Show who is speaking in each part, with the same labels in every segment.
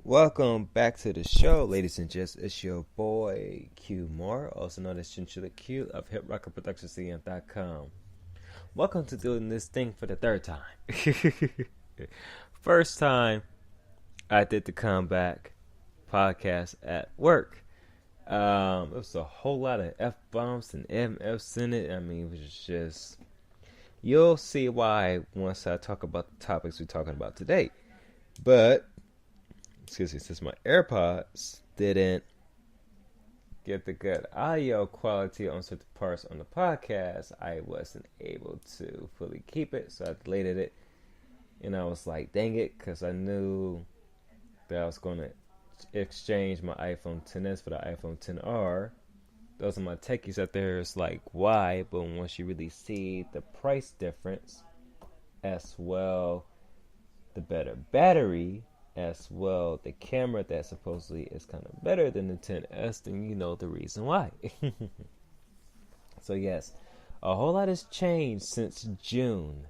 Speaker 1: Welcome back to the show, ladies and gents. It's your boy Q Moore, also known as Chinchilla Q of HipRockerProductionsCM.com. Welcome to doing this thing for the third time. First time I did the comeback podcast at work. It was a whole lot of F bombs and MFs in it. I mean, it was just. You'll see why once I talk about the topics we're talking about today. But excuse me, since my AirPods didn't get the good audio quality on certain parts on the podcast, I wasn't able to fully keep it, so I deleted it. And I was like, dang it, because I knew that I was going to exchange my iPhone XS for the iPhone XR. Those are my techies out there. It's like, why? But once you really see the price difference, as well, the better battery, as well, the camera that supposedly is kind of better than the XS, then you know the reason why. So yes, a whole lot has changed since June.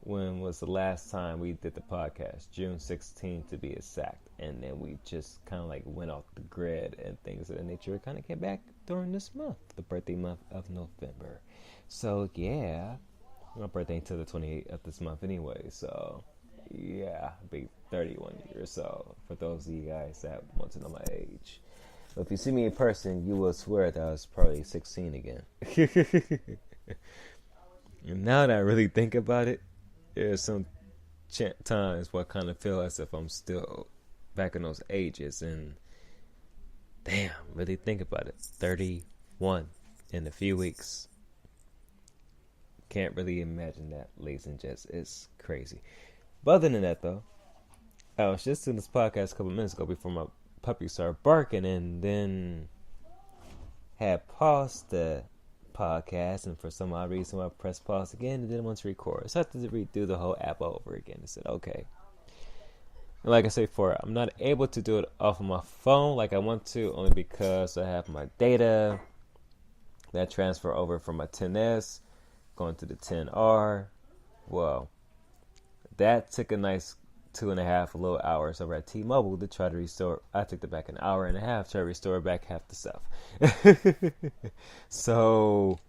Speaker 1: When was the last time we did the podcast? June 16th to be exact. And then we just kind of like went off the grid and things of that nature kind of came back during this month, the birthday month of November. So yeah, my birthday until the 28th of this month anyway, so yeah, be 31 years. So for those of you guys that want to know my age, but if you see me in person, you will swear that I was probably 16 again. And now that I really think about it, there's some times where I kind of feel as if I'm still back in those ages. And damn, really think about it. 31 in a few weeks. Can't really imagine that, ladies and gents. It's crazy. But other than that, though, I was just doing this podcast a couple minutes ago before my puppy started barking, and then had paused the podcast, and for some odd reason I pressed pause again and didn't want to record. So I had to redo the whole app over again. I said, okay. And like I said before, I'm not able to do it off of my phone like I want to, only because I have my data that transfer over from my XS going to the XR. Well, that took a nice 2.5 little hours over at T-Mobile to try to restore. I took it back an hour and a half to try to restore back half the stuff. So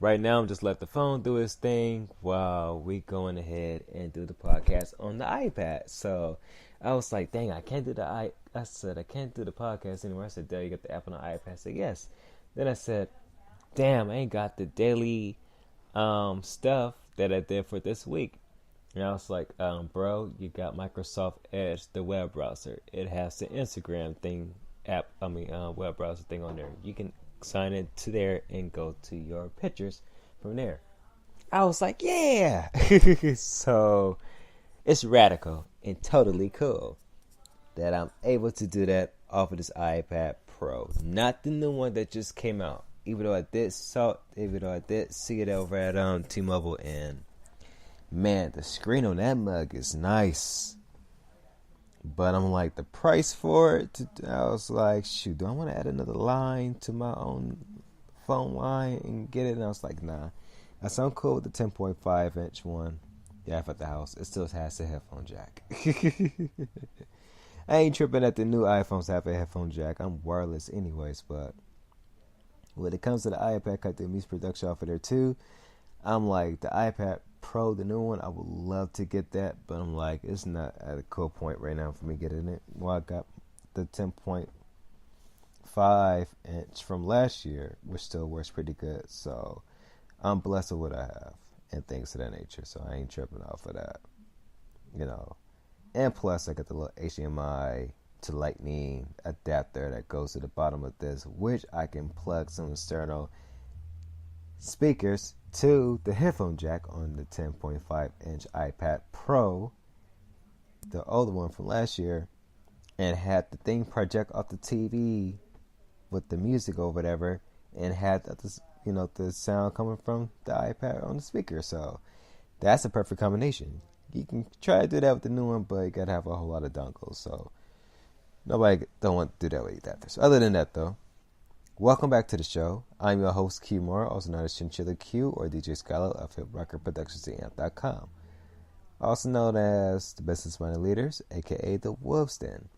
Speaker 1: right now I'm just let the phone do its thing while we going ahead and do the podcast on the iPad. So I was like, dang, I can't do I said I can't do the podcast anymore. I said, Dad, you got the app on the iPad? I said, yes. Then I said, damn, I ain't got the daily stuff that I did for this week. And I was like, bro, you got Microsoft Edge, the web browser. It has the Instagram thing web browser thing on there. You can sign in to there and go to your pictures from there. I was like, yeah. So it's radical and totally cool that I'm able to do that off of this iPad Pro. Not the new one that just came out. Even though I did see it over at T-Mobile, and man, the screen on that mug is nice. But I'm like, the price for it, I was like, shoot, do I want to add another line to my own phone line and get it? And I was like, nah. I sound cool with the 10.5 inch one. Yeah, at the house. It still has a headphone jack. I ain't tripping that the new iPhones have a headphone jack. I'm wireless anyways, but when it comes to the iPad, I do music production off of there too. I'm like, the iPad Pro, the new one, I would love to get that, but I'm like, it's not at a cool point right now for me getting it. Well, I got the 10.5 inch from last year, which still works pretty good. So I'm blessed with what I have and things of that nature. So I ain't tripping off of that, you know. And plus, I got the little HDMI to Lightning adapter that goes to the bottom of this, which I can plug some external speakers to the headphone jack on the 10.5 inch iPad Pro, the older one from last year, and had the thing project off the TV with the music or whatever, and had the sound coming from the iPad on the speaker. So that's a perfect combination. You can try to do that with the new one, but you gotta have a whole lot of dongles. So nobody don't want to do that with that. So other than that, though, welcome back to the show. I'm your host, Q Moore, also known as Chinchilla Q or DJ Scholar of HipRockerProductionsCM.com. Also known as the Business Minded Leaders, aka the Wolf's Den.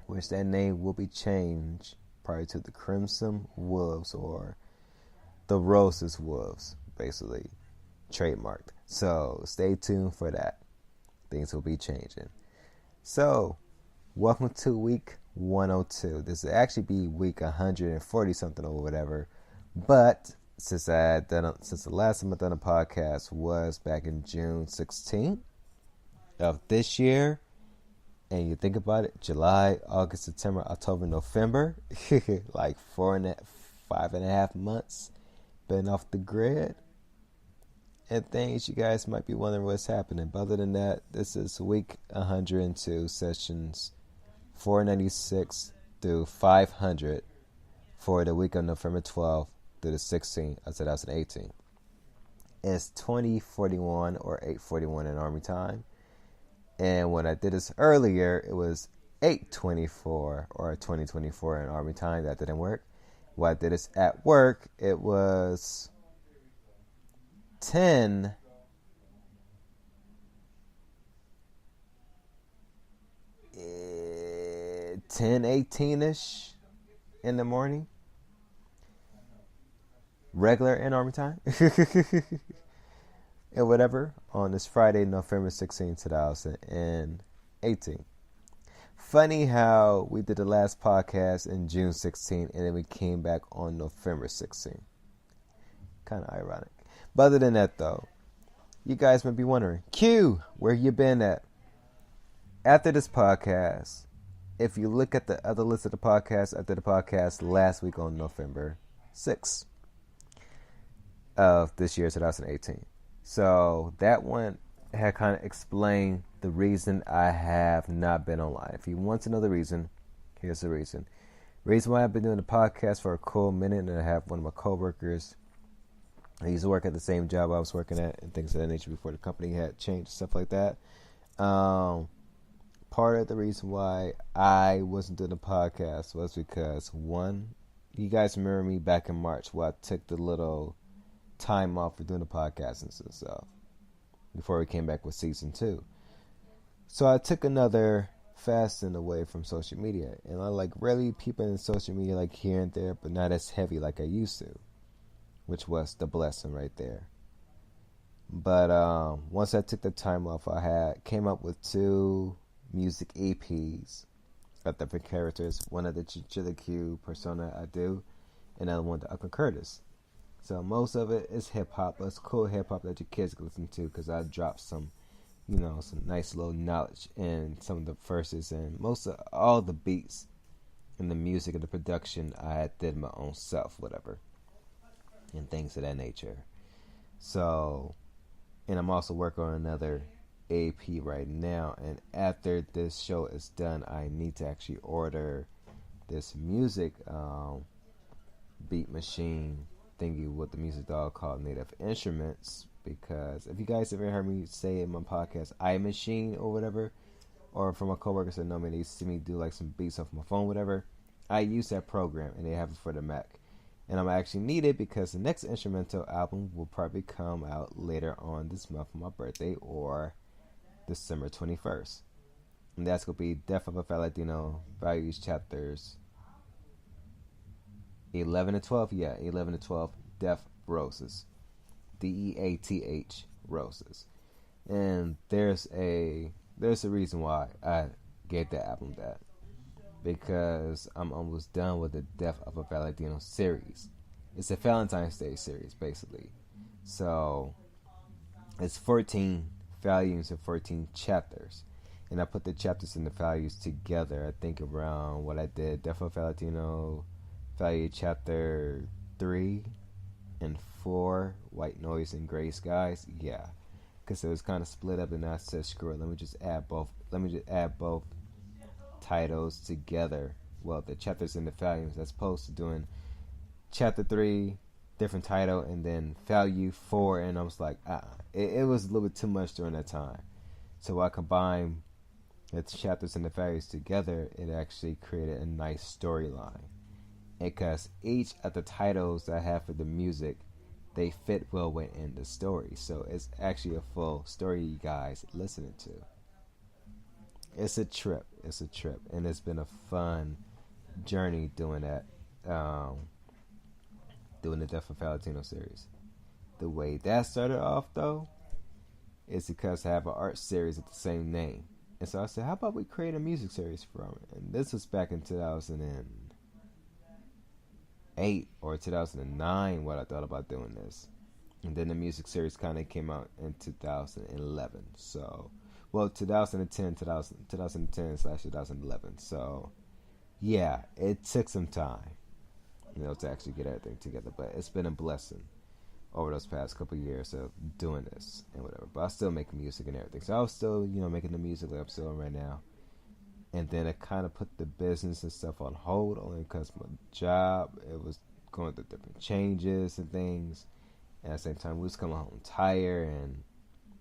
Speaker 1: which that name will be changed prior to the Crimson Wolves or the Roses Wolves, basically trademarked. So stay tuned for that. Things will be changing. So, welcome to week 102. This will actually be week 140 something or whatever. But since the last time I done a podcast was back in June 16th of this year, and you think about it, July, August, September, October, November, like 5.5 months been off the grid. And things you guys might be wondering what's happening. But other than that, this is week 102, sessions 496 through 500 for the week of November 12th through the 16th of 2018. It's 2041 or 8:41 in Army time. And when I did this earlier, it was 8:24 or 2024 in Army time. That didn't work. When I did this at work, it was 10:18ish in the morning, regular in Army time, and whatever, on this Friday, November 16, 2018. Funny how we did the last podcast in June 16 and then we came back on November 16. Kind of ironic. But other than that, though, you guys might be wondering, Q, where you been at? After this podcast, if you look at the other list of the podcast, I did a podcast last week on November 6th of this year, 2018. So that one had kind of explained the reason I have not been online. If you want to know the reason, here's the reason. Reason why I've been doing the podcast for a cool minute, and I have one of my coworkers. I used to work at the same job I was working at and things of that nature before the company had changed, stuff like that. Part of the reason why I wasn't doing the podcast was because, one, you guys remember me back in March where I took the little time off for doing the podcast and stuff before we came back with season 2. So I took another fasting away from social media, and I like really people in social media like here and there, but not as heavy like I used to, which was the blessing right there. But once I took the time off, I came up with 2 music EPs of different characters. One of the Chinchilla Q persona I do, and another one the Uncle Curtis. So most of it is hip hop, but it's cool hip hop that your kids can listen to because I dropped some, some nice little knowledge in some of the verses, and most of all the beats and the music and the production I did my own self, whatever, and things of that nature. So, and I'm also working on another AP right now, and after this show is done, I need to actually order this music beat machine thingy with the music dog called Native Instruments, because if you guys ever heard me say in my podcast iMachine or whatever, or from my coworkers that know me, they see me do like some beats off my phone, whatever, I use that program and they have it for the Mac. And I'm actually need it because the next instrumental album will probably come out later on this month for my birthday, or December 21st. And that's going to be Death of a Fat Latino Values Chapters 11 and 12. Yeah, 11 and 12. Death Roses. DEATH Roses. And there's a reason why I gave that album that. Because I'm almost done with the Death of a Fat Latino series. It's a Valentine's Day series, basically. So, it's 14 volumes and 14 chapters. And I put the chapters and the values together, I think around what I did. Death of a Fat Latino value chapter 3 and 4, White Noise and Gray Skies. Yeah. Because it was kind of split up, and I said, screw it, let me just add both titles together. Well, the chapters and the volumes, as opposed to doing chapter 3 different title and then value 4, and I was like, it was a little bit too much during that time. So I combined the chapters and the values together, it actually created a nice storyline, because each of the titles that I have for the music, they fit well within the story. So it's actually a full story you guys listening to. It's a trip. it's a trip, and it's been a fun journey doing that. Doing the Death of Valentino series. The way that started off, though, is because I have an art series with the same name. And so I said, how about we create a music series from it? And this was back in 2008 or 2009 what I thought about doing this. And then the music series kind of came out in 2011. So, well, 2010/2011. So, yeah, it took some time, to actually get everything together. But it's been a blessing over those past couple of years of doing this and whatever. But I still make music and everything. So I was still, making the music that I'm still in right now. And then I kind of put the business and stuff on hold only because my job, it was going through different changes and things. And at the same time, we was coming home tired and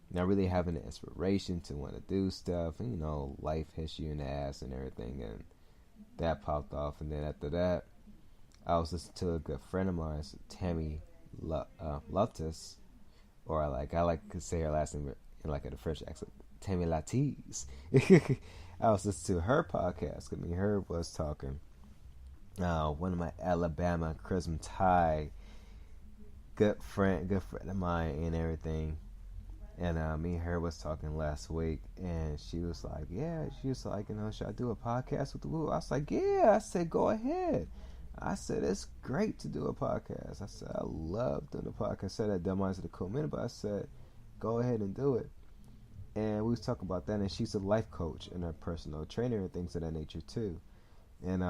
Speaker 1: not really having the inspiration to want to do stuff. And, life hits you in the ass and everything. And that popped off. And then after that, I was listening to a good friend of mine, Tammy Loftus, or I like to say her last name in like a French accent, Tammy Latisse. I was listening to her podcast. Her was talking. One of my Alabama Crimson Tide good friend of mine and everything. And me and her was talking last week, and she was like, should I do a podcast with the Woo? I was like, yeah. I said, go ahead. I said, it's great to do a podcast. I said, I love doing a podcast. I said that dumb minds of the cool minute, but I said, go ahead and do it. And we was talking about that, and she's a life coach and a personal trainer and things of that nature too. And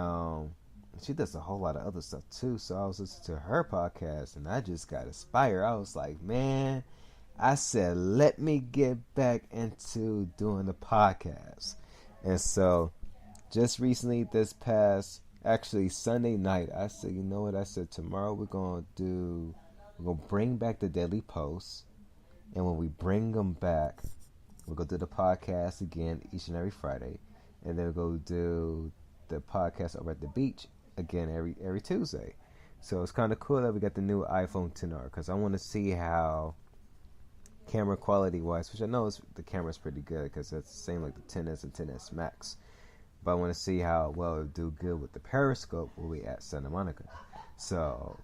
Speaker 1: she does a whole lot of other stuff too. So I was listening to her podcast, and I just got inspired. I was like, man, I said, let me get back into doing the podcast. And so just recently, this past Sunday night, I said, you know what? I said, tomorrow we're going to bring back the Daily Post. And when we bring them back, we'll go do the podcast again each and every Friday. And then we'll go do the podcast over at the beach again every Tuesday. So it's kind of cool that we got the new iPhone XR, because I want to see how camera quality wise, which I know the camera's pretty good because it's the same like the XS and XS Max. But I want to see how well it'll do good with the Periscope when we at Santa Monica. So,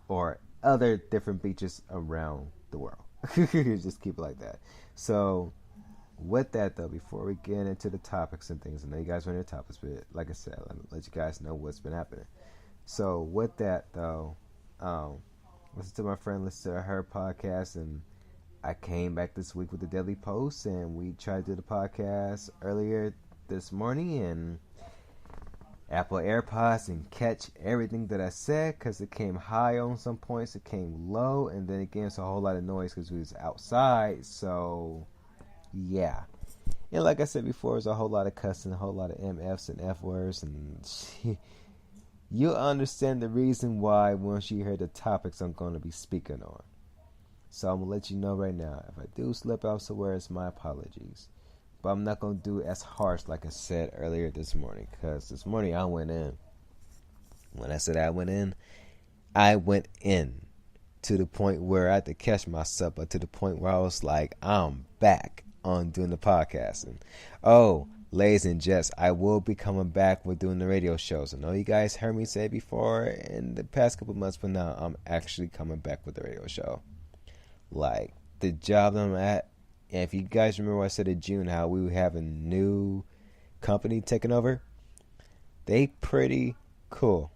Speaker 1: or other different beaches around the world. Just keep it like that. So, with that though, before we get into the topics and things, I know you guys want to hear topics, but like I said, let you guys know what's been happening. So, with that though, listen to my friend, listen to her podcast, and I came back this week with the Daily Post, and we tried to do the podcast earlier this morning, and Apple AirPods and catch everything that I said, because it came high on some points, it came low, and then it gave us a whole lot of noise because we was outside. So yeah, and like I said before, there's a whole lot of cussing, a whole lot of MFs and F words, and you'll understand the reason why once you hear the topics I'm going to be speaking on. So I'm going to let you know right now, if I do slip out somewhere, it's my apologies. But I'm not going to do it as harsh like I said earlier this morning, because this morning I went in. When I said I went in to the point where I had to catch myself, but to the point where I was like, I'm back on doing the podcasting. Oh, ladies and gents, I will be coming back with doing the radio shows. I know you guys heard me say before in the past couple months, but now I'm actually coming back with the radio show. Like, the job that I'm at, and if you guys remember what I said in June, how we would have a new company taking over, they pretty cool.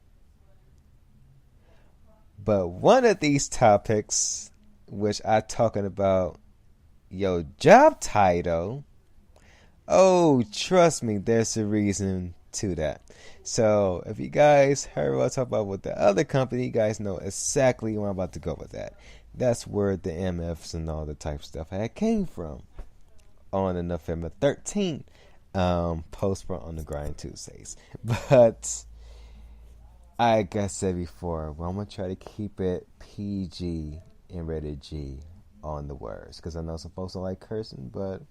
Speaker 1: But one of these topics, which I talking about, your job title, oh, trust me, there's a reason to that. So, if you guys heard what I talk about with the other company, you guys know exactly where I'm about to go with that. That's where the MFs and all the type stuff had came from on the November 13th post on the Grind Tuesdays. But like I said before, well, I'm going to try to keep it PG and rated G on the words, because I know some folks don't like cursing. But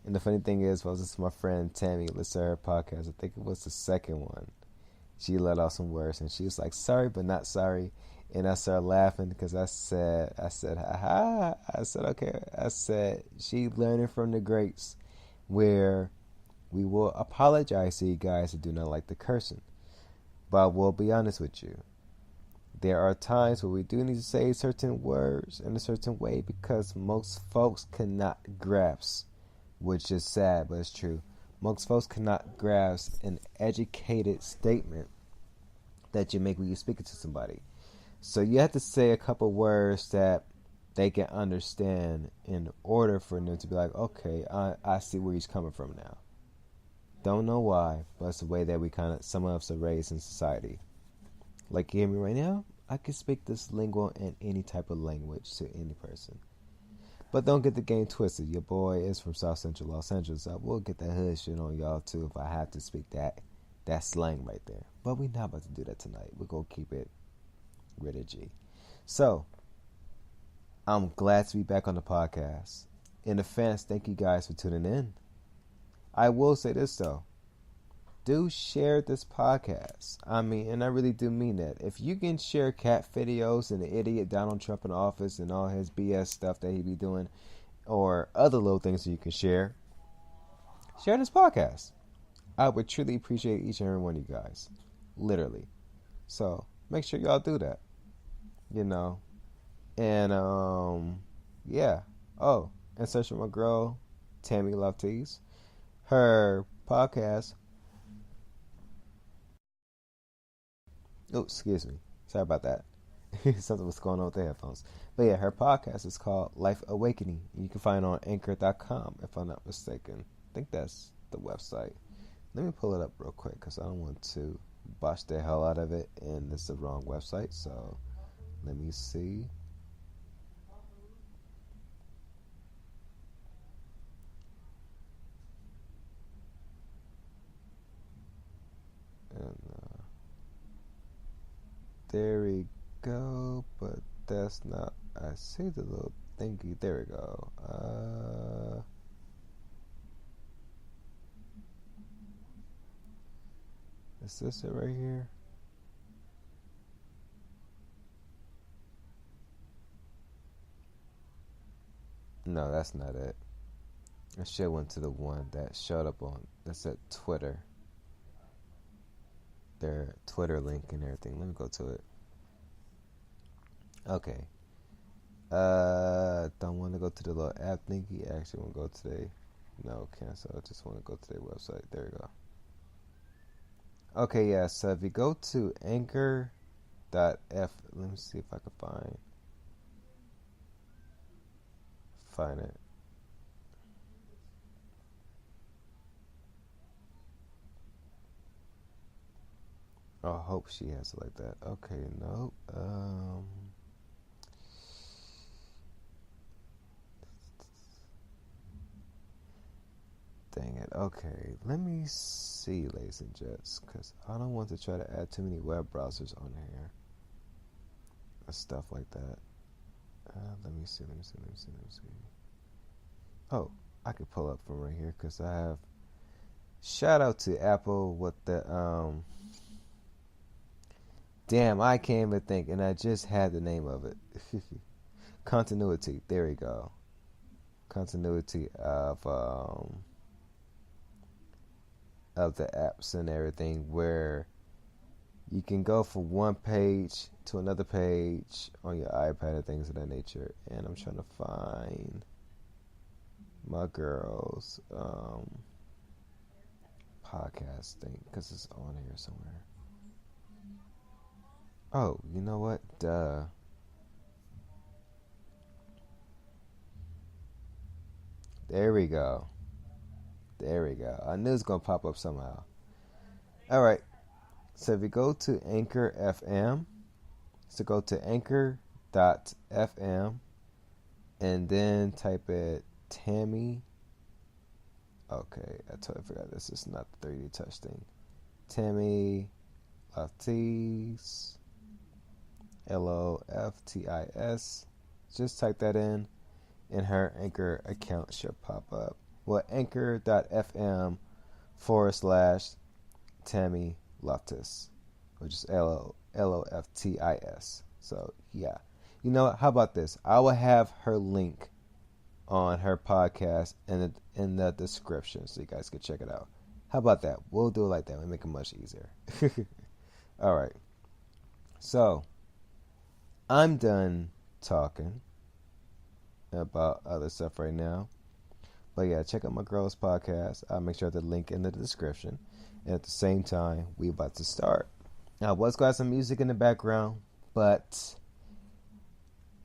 Speaker 1: and the funny thing is, well, this is my friend Tammy, listen to her podcast. I think it was the second one. She let out some words, and she was like, sorry but not sorry. And I started laughing because I said, haha. I said, okay. I said, she learning from the greats, where We will apologize to you guys who do not like the cursing. But we'll be honest with you. There are times where we do need to say certain words in a certain way because most folks cannot grasp, which is sad, but it's true. Most folks cannot grasp an educated statement that you make when you're speaking to somebody. So you have to say a couple words that they can understand in order for them to be like, okay, I see where he's coming from now. Don't know why, but it's the way that we some of us are raised in society. Like you hear me right now, I can speak this lingo in any type of language to any person. But don't get the game twisted. Your boy is from South Central Los Angeles. I will get that hood shit on y'all too if I have to speak that slang right there. But we're not about to do that tonight. We're going to keep it rated G. So, I'm glad to be back on the podcast. And the fans, thank you guys for tuning in. I will say this though. Do share this podcast. I mean, and I really do mean that. If you can share cat videos and the idiot Donald Trump in office and all his BS stuff that he be doing, or other little things that you can share this podcast. I would truly appreciate each and every one of you guys. Literally. So, make sure y'all do that. You know. And, yeah. Oh, and search for my girl, Tammy Love Tees. Her podcast. Oh, excuse me. Sorry about that. Something was going on with the headphones. But yeah, her podcast is called Life Awakening. You can find it on anchor.com if I'm not mistaken. I think that's the website. Let me pull it up real quick because I don't want to botch the hell out of it and it's the wrong website. So let me see. And there we go, but that's not. I see the little thingy. There we go. Is this it right here? No, that's not it. I should went to the one that showed up on. That's at Twitter. Their Twitter link and everything. Let me go to it. Okay. Don't want to go to the little app thingy. Actually want to go today. No, cancel. I just want to go to their website. There we go. Okay, yeah. So if you go to anchor.f, let me see if I can find it. I hope she has it like that. Okay, no. Dang it. Okay, let me see, ladies and gents, because I don't want to try to add too many web browsers on here. Stuff like that. Let me see. Oh, I could pull up from right here because I have. Shout out to Apple with the Damn, I can't even think, and I just had the name of it. Continuity. There we go. Continuity of the apps and everything, where you can go from one page to another page on your iPad and things of that nature. And I'm trying to find my girl's podcast thing because it's on here somewhere. Oh, you know what? Duh. There we go. I knew it was going to pop up somehow. All right. So if you go to Anchor FM, so go to anchor.fm and then type it Tammy. Okay, I totally forgot this is not the 3D touch thing. Tammy Loftis. Loftis. Just type that in and her Anchor account should pop up. Well, anchor.fm /Tammy Loftis, which is Loftis. So, yeah. You know what? How about this? I will have her link on her podcast in the description so you guys can check it out. How about that? We'll do it like that. We'll make it much easier. All right. So, I'm done talking about other stuff right now. But yeah, check out my girl's podcast. I'll make sure the link in the description. And at the same time, we about to start. Now, I was got some music in the background, but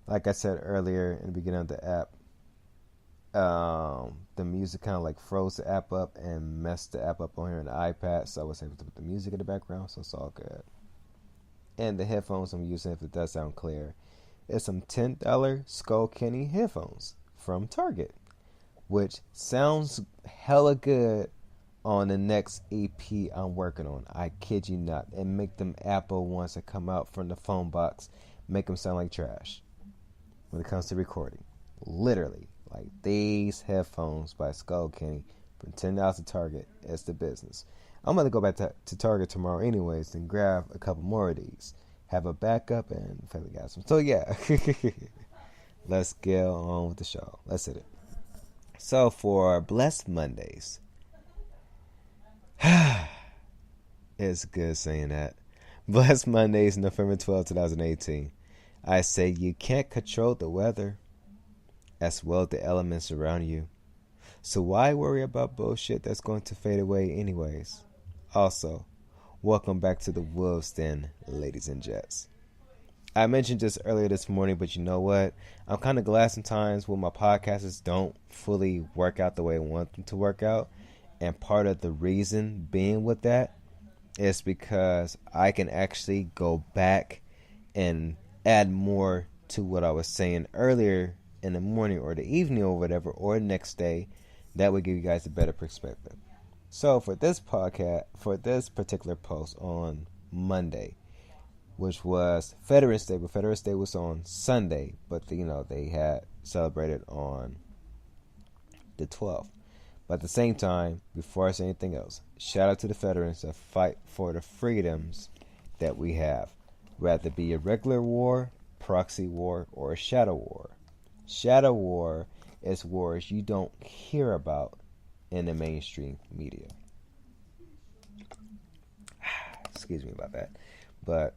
Speaker 1: like I said earlier in the beginning of the app, the music kind of like froze the app up and messed the app up on here on the iPad, so I was able to put the music in the background, so it's all good. And the headphones I'm using, if it does sound clear, is some $10 Skullcandy headphones from Target, which sounds hella good on the next EP I'm working on. I kid you not. And make them Apple ones that come out from the phone box, make them sound like trash when it comes to recording. Literally. Like these headphones by Skullcandy from $10 to Target is the business. I'm going to go back to Target tomorrow anyways and grab a couple more of these. Have a backup and fairly got some. So yeah. Let's get on with the show. Let's hit it. So for Blessed Mondays. It's good saying that. Blessed Mondays, November 12, 2018. I say you can't control the weather, as well as the elements around you. So why worry about bullshit that's going to fade away anyways? Also, welcome back to the Wolves Den, ladies and gents. I mentioned this earlier this morning, but you know what? I'm kind of glad sometimes when my podcasts don't fully work out the way I want them to work out. And part of the reason being with that is because I can actually go back and add more to what I was saying earlier in the morning or the evening or whatever, or the next day. That would give you guys a better perspective. So for this podcast, for this particular post on Monday, which was Veterans Day, but Veterans Day was on Sunday, but they had celebrated on the 12th. But at the same time, before I say anything else, shout out to the veterans that fight for the freedoms that we have, whether it be a regular war, proxy war, or a shadow war. Shadow war is wars you don't hear about in the mainstream media. Excuse me about that. But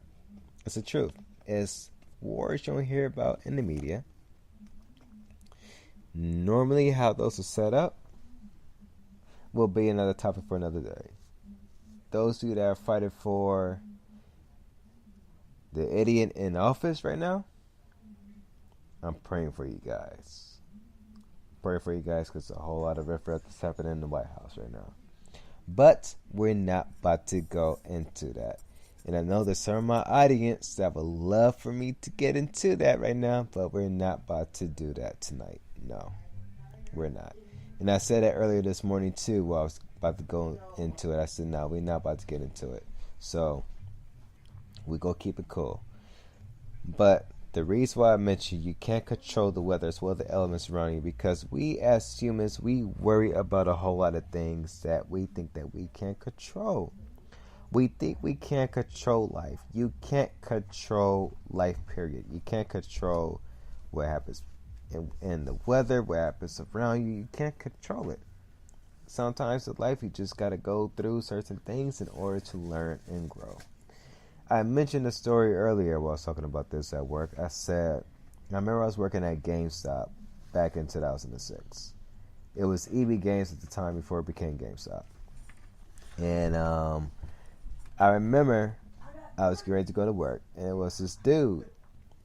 Speaker 1: it's the truth. It's wars you don't hear about in the media. Normally how those are set up will be another topic for another day. Those of you that are fighting for the idiot in office right now, I'm praying for you guys. Praying for you guys because a whole lot of riffraff that's happening in the White House right now. But we're not about to go into that. And I know there's some of my audience that would love for me to get into that right now, but we're not about to do that tonight. No, we're not. And I said that earlier this morning too while I was about to go into it. I said, no, we're not about to get into it. So we're going to keep it cool. But the reason why I mentioned you can't control the weather as well as the elements around you, because we as humans, we worry about a whole lot of things that we think that we can't control. We think we can't control life. You can't control life, period. You can't control what happens in the weather, what happens around you. You can't control it. Sometimes in life you just got to go through certain things in order to learn and grow. I mentioned a story earlier while I was talking about this at work. I remember I was working at GameStop back in 2006. It was EB Games at the time before it became GameStop. And I remember I was getting ready to go to work, and it was this dude,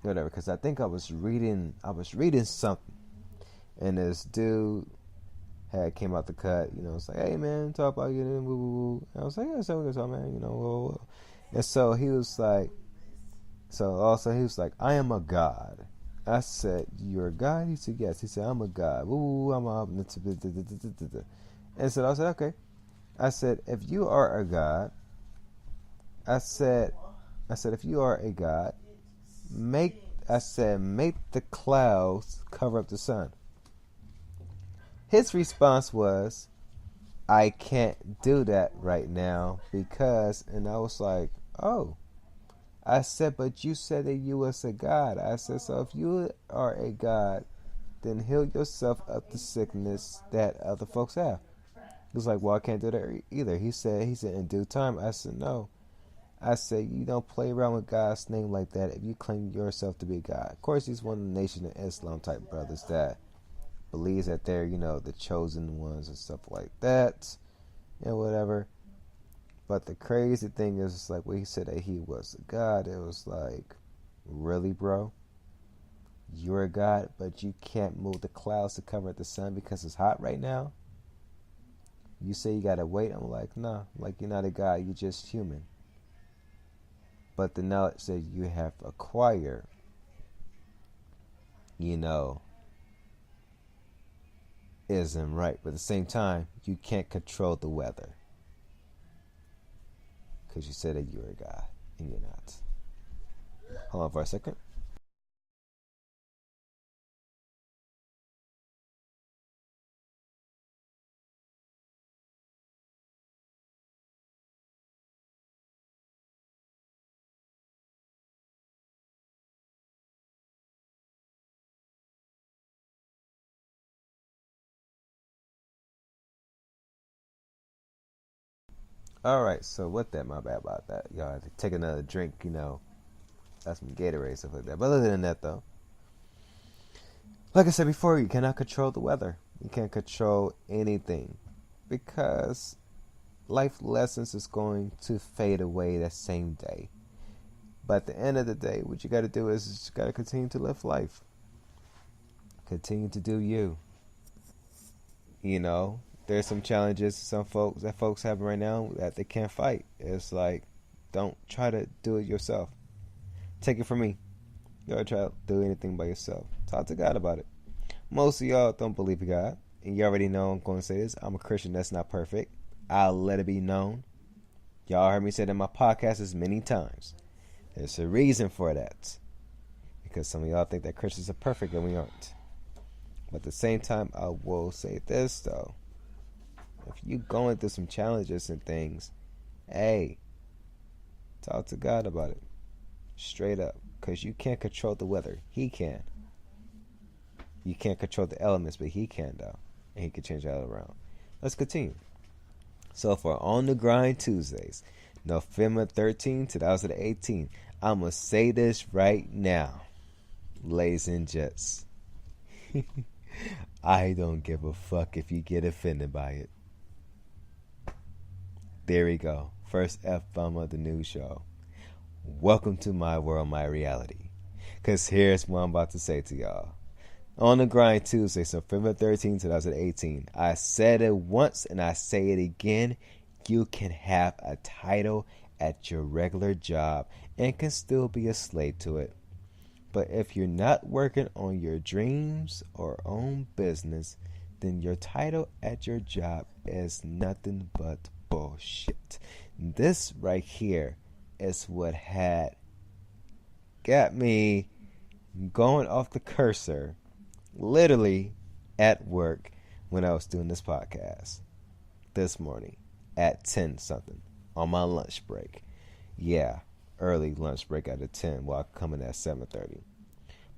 Speaker 1: whatever, because I think I was reading something, and this dude had came out the cut, it's like, hey man, talk about you, woo woo woo. And I was like, yeah, so we can talk, man, woo woo. And so he was like, I am a god. I said, you're a god? He said, yes. He said, I'm a god. Woo woo woo, I'm a. And so I said, okay. I said, if you are a god, if you are a god, make the clouds cover up the sun. His response was, I can't do that right now because, and I was like, oh. I said, but you said that you was a god. I said, so if you are a god, then heal yourself of the sickness that other folks have. He was like, well, I can't do that either. He said, in due time. I said, no. I said, you don't play around with God's name like that if you claim yourself to be God. Of course, he's one of the Nation of Islam type brothers that believes that they're, the chosen ones and stuff like that and whatever. But the crazy thing is, like, when he said that he was a God, it was like, really, bro? You're a God, but you can't move the clouds to cover the sun because it's hot right now? You say you gotta wait? I'm like, nah. Like, you're not a God, you're just human. But the knowledge that you have acquired, isn't right. But at the same time, you can't control the weather. Because you said that you're a God, and you're not. Hold on for a second. Alright, so with that, my bad about that. Y'all have to take another drink, That's some Gatorade, stuff like that. But other than that, though, like I said before, you cannot control the weather. You can't control anything. Because life lessons is going to fade away that same day. But at the end of the day, what you got to do is you just got to continue to live life. Continue to do you. There's some challenges some folks have right now that they can't fight. It's like, don't try to do it yourself. Take it from me. Don't try to do anything by yourself. Talk to God about it. Most of y'all don't believe in God. And you already know I'm going to say this. I'm a Christian that's not perfect. I'll let it be known. Y'all heard me say that in my podcast many times. There's a reason for that. Because some of y'all think that Christians are perfect and we aren't. But at the same time, I will say this, though. If you're going through some challenges and things, hey, talk to God about it. Straight up. Because you can't control the weather. He can. You can't control the elements, but he can, though. And he can change that around. Let's continue. So for On the Grind Tuesdays, November 13, 2018, I'm going to say this right now, ladies and gents. I don't give a fuck if you get offended by it. There we go. First F-bomb of the new show. Welcome to my world, my reality. Because here's what I'm about to say to y'all. On the Grind Tuesday, November 13, 2018. I said it once and I say it again. You can have a title at your regular job and can still be a slave to it. But if you're not working on your dreams or own business, then your title at your job is nothing but bullshit. This right here is what had got me going off the cursor literally at work when I was doing this podcast this morning at 10 something on my lunch break. Yeah, early lunch break at 10 while coming at 7:30.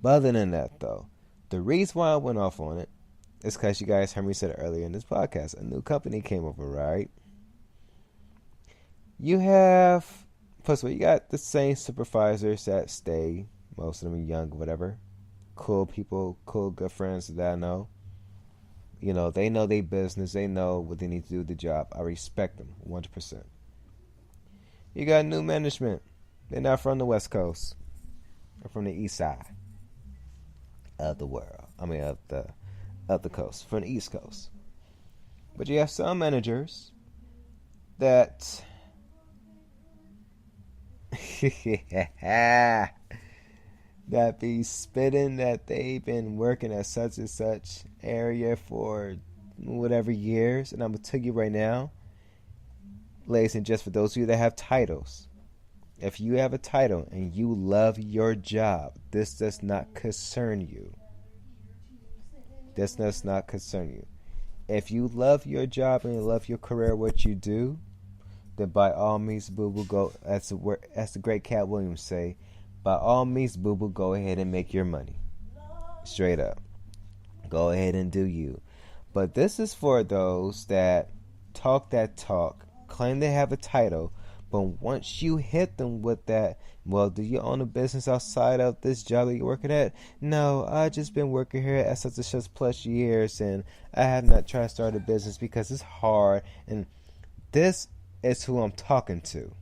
Speaker 1: But other than that, though, the reason why I went off on it is because you guys heard me say it earlier in this podcast. A new company came over, right? You have, first of all, you got the same supervisors that stay. Most of them are young, whatever. Cool people, cool, good friends that I know. They know their business. They know what they need to do with the job. I respect them 100%. You got new management. They're not from the West Coast. They're from the East Side of the world. I mean, of the coast, from the East Coast. But you have some managers that that be spitting that they've been working at such and such area for whatever years. And I'm going to tell you right now, ladies and gents, for those of you that have titles, if you have a title and you love your job, this does not concern you. This does not concern you. If you love your job and you love your career, what you do, then by all means, boo-boo, go, as the great Cat Williams say, by all means, boo-boo, go ahead and make your money. Straight up. Go ahead and do you. But this is for those that talk that talk, claim they have a title, but once you hit them with that, well, do you own a business outside of this job that you're working at? No, I just been working here at such and such plus years, and I have not tried to start a business because it's hard. And this is who I'm talking to.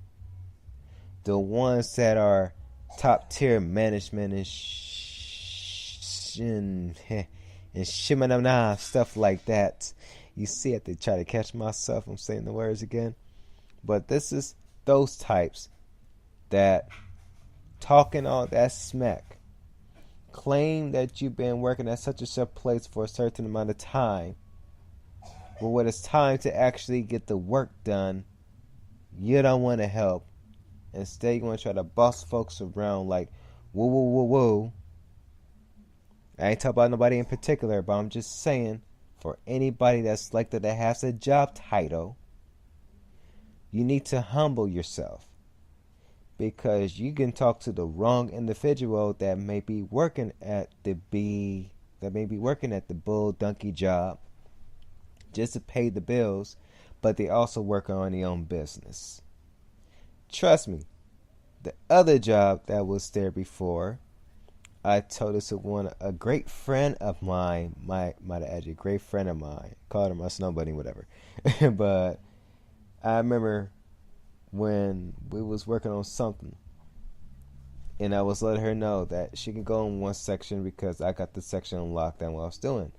Speaker 1: The ones that are top tier management and shimanana, stuff like that. You see it, they try to catch myself. I'm saying the words again. But this is those types that talking all that smack, claim that you've been working at such and such place for a certain amount of time, but when it's time to actually get the work done, you don't want to help. Instead, you want to try to boss folks around like, whoa, whoa, whoa, whoa. I ain't talking about nobody in particular, but I'm just saying, for anybody that's selected that has a job title, you need to humble yourself. Because you can talk to the wrong individual that may be working at the bull donkey job just to pay the bills, but they also work on their own business. Trust me, the other job that was there before, I told this to a great friend of mine, a great friend of mine, called him my snowbuddy, whatever. But I remember when we was working on something, and I was letting her know that she can go in one section because I got the section on lockdown while I was doing.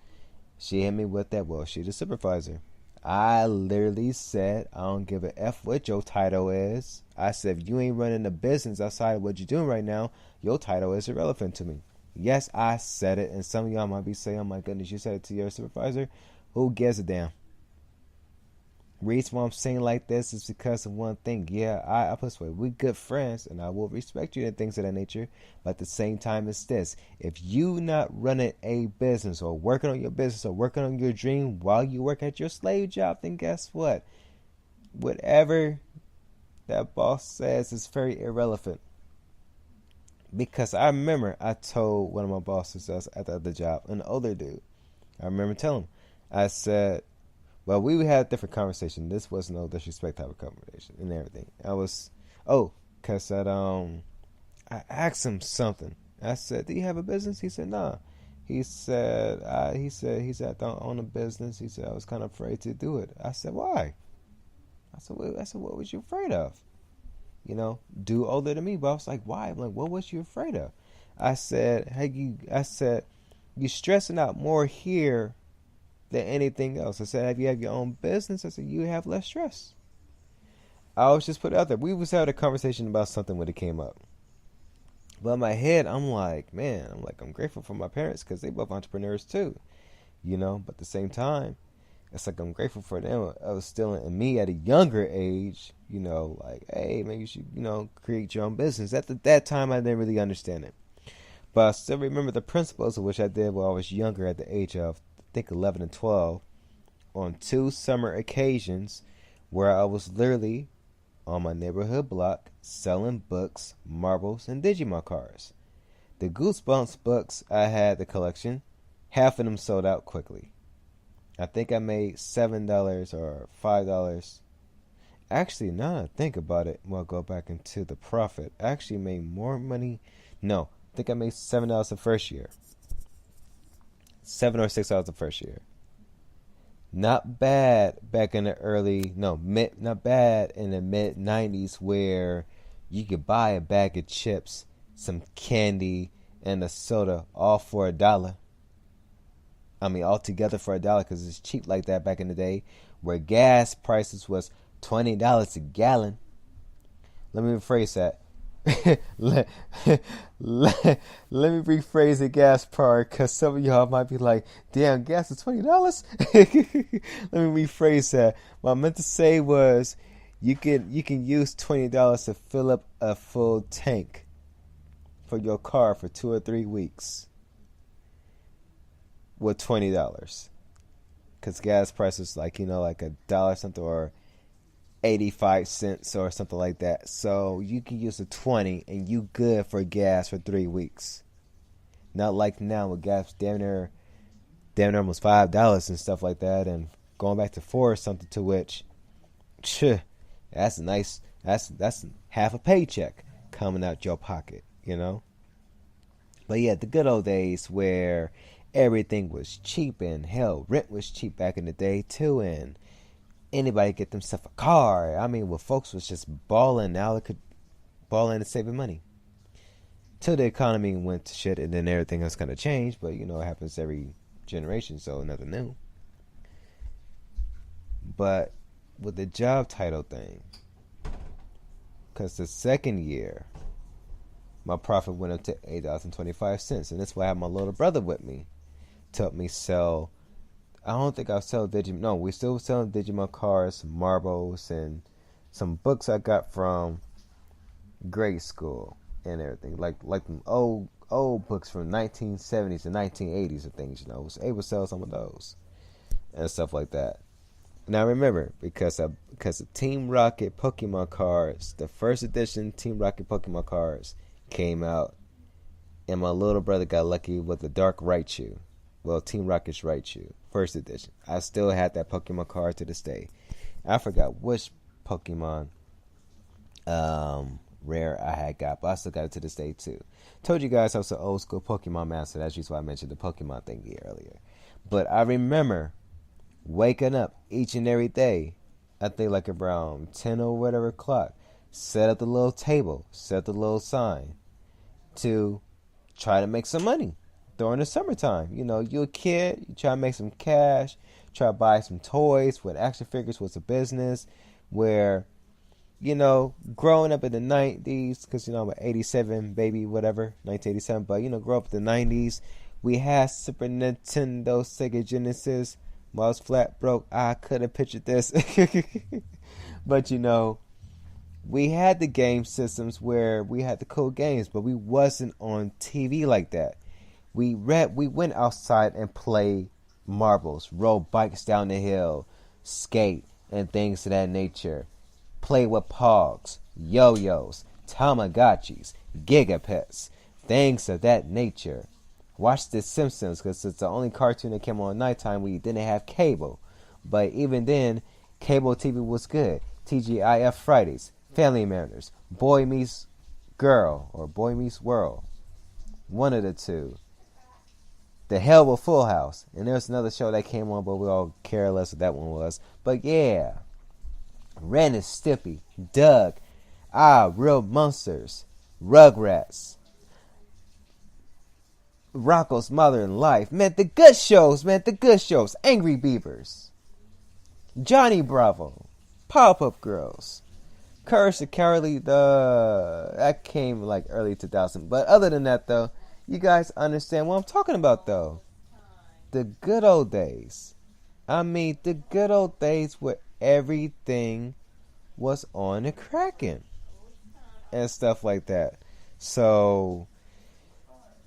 Speaker 1: She hit me with that, well, she's the supervisor. I literally said, I don't give a F what your title is. I said, if you ain't running a business outside of what you're doing right now, your title is irrelevant to me. Yes, I said it, and some of y'all might be saying, oh my goodness, you said it to your supervisor? Who gives a damn? Reason why I'm saying like this is because of one thing. Yeah, I put this way, we good friends, and I will respect you and things of that nature. But at the same time, it's this: if you not running a business or working on your business or working on your dream while you work at your slave job, then guess what? Whatever that boss says is very irrelevant. Because I remember I told one of my bosses at the other job, an older dude. I remember telling him, I said, well, we had a different conversation. This was no disrespect type of conversation and everything. Because I asked him something. I said, do you have a business? He said, nah. He said, I don't own a business. He said, I was kind of afraid to do it. I said, why? I said, what was you afraid of? You know, dude older than me, but I was like, why? I'm like, what was you afraid of? I said, you stressing out more here than anything else. I said, if you have your own business, I said, you have less stress. I always just put it out there. We was having a conversation about something when it came up. But in my head, I'm like, I'm grateful for my parents because they both entrepreneurs too. You know, but at the same time, it's like I'm grateful for them. I was still in me at a younger age, you know, like, hey, maybe you should, you know, create your own business. At that time, I didn't really understand it. But I still remember the principles of which I did when I was younger at the age of, I think, 11 and 12, on 2 summer occasions where I was literally on my neighborhood block selling books, marbles, and Digimon cards. The Goosebumps books, I had the collection. Half of them sold out quickly. I think I made $7 or $5. Actually, now that I think about it, well, I'll go back into the profit. I actually made more money. No, I think I made $7 the first year. $7 or $6 the first year. Not bad back in the not bad in the mid 90s where you could buy a bag of chips, some candy, and a soda all for $1. I mean, all together for $1 because it's cheap like that back in the day, where gas prices was $20 a gallon. Let me rephrase that. let me rephrase the gas part because some of y'all might be like, damn, gas is $20? Let me rephrase that. What I meant to say was you can use $20 to fill up a full tank for your car for 2 or 3 weeks with $20 because gas prices like $1 something or 85 cents or something like that. So you can use a 20 and you good for gas for 3 weeks. Not like now with gas damn near almost $5 and stuff like that, and going back to 4 or something, to which, that's a nice, that's half a paycheck coming out your pocket, you know. But yeah, the good old days where everything was cheap, and hell, rent was cheap back in the day too, and anybody get themselves a car. I mean, well, folks was just balling out, could balling and saving money. Till the economy went to shit, and then everything else kind of changed. But you know, it happens every generation, so nothing new. But with the job title thing, because the second year, my profit went up to $8.25, and that's why I had my little brother with me to help me sell. I don't think I'll sell Digimon. No, we still selling Digimon cards, marbles, and some books I got from grade school and everything, like them old books from 1970s and 1980s and things. You know, I was able to sell some of those and stuff like that. Now remember, because of Team Rocket Pokemon cards, the first edition Team Rocket Pokemon cards came out, and my little brother got lucky with the Dark Raichu. Well, Team Rocket's Raichu, first edition. I still had that Pokemon card to this day. I forgot which Pokemon rare I had got, but I still got it to this day too. Told you guys I was an old school Pokemon master. That's just why I mentioned the Pokemon thing earlier. But I remember waking up each and every day, I think like around 10 or whatever o'clock, set up the little table, set the little sign to try to make some money during the summertime. You know, you're a kid, you try to make some cash, try to buy some toys. When action figures was a business, where, you know, growing up in the 90s, because, you know, I'm an 87 baby, whatever, 1987, but, you know, grow up in the 90s, we had Super Nintendo, Sega Genesis. When I was flat broke, I could have pictured this. But, you know, we had the game systems where we had the cool games, but we wasn't on TV like that. We went outside and played marbles, rode bikes down the hill, skate, and things of that nature. Play with Pogs, yo-yos, Tamagotchis, Gigapets, things of that nature. Watch The Simpsons, because it's the only cartoon that came on at nighttime when you didn't have cable. But even then, cable TV was good. TGIF Fridays, Family Matters, Boy Meets Girl, or Boy Meets World. One of the two. The Hell with Full House. And there's another show that came on, but we all care less what that one was. But yeah. Ren and Stimpy, Doug, Real Monsters, Rugrats, Rocko's Modern Life. Man, the good shows, Angry Beavers, Johnny Bravo, Pop-Up Girls, Courage the Cowardly, that came like early 2000. But other than that, though, you guys understand what I'm talking about, though. The good old days. I mean, the good old days where everything was on the cracking and stuff like that. So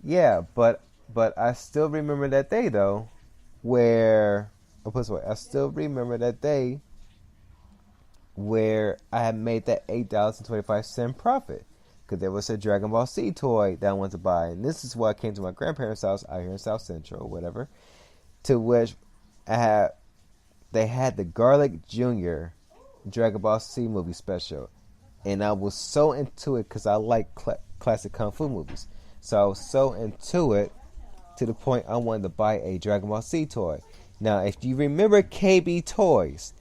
Speaker 1: yeah, but I still remember that day though, where I still remember that day where I had made that $8.25 profit, because there was a Dragon Ball Z toy that I wanted to buy, and this is why I came to my grandparents' house out here in South Central or whatever, to which they had the Garlic Jr. Dragon Ball Z movie special, and I was so into it because I like classic kung fu movies. So I was so into it to the point I wanted to buy a Dragon Ball Z toy. Now, if you remember KB Toys,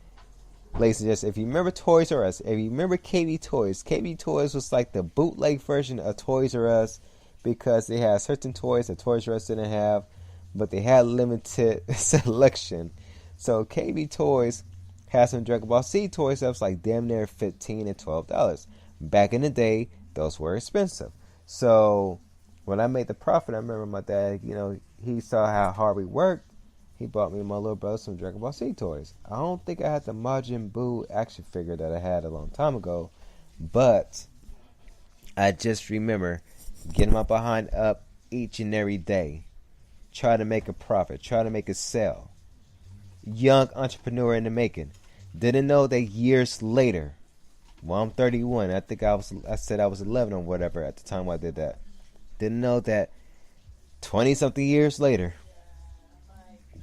Speaker 1: ladies and gentlemen, if you remember Toys R Us, if you remember KB Toys was like the bootleg version of Toys R Us, because they had certain toys that Toys R Us didn't have, but they had limited selection. So KB Toys had some Dragon Ball Z toys that was like damn near $15 and $12. Back in the day, those were expensive. So when I made the profit, I remember my dad, you know, he saw how hard we worked. He bought me and my little brother some Dragon Ball Z toys. I don't think I had the Majin Buu action figure that I had a long time ago, but I just remember getting my behind up each and every day, try to make a profit, try to make a sale. Young entrepreneur in the making. Didn't know that years later, well, I'm 31. I think I said I was 11 or whatever at the time I did that. Didn't know that 20 something years later,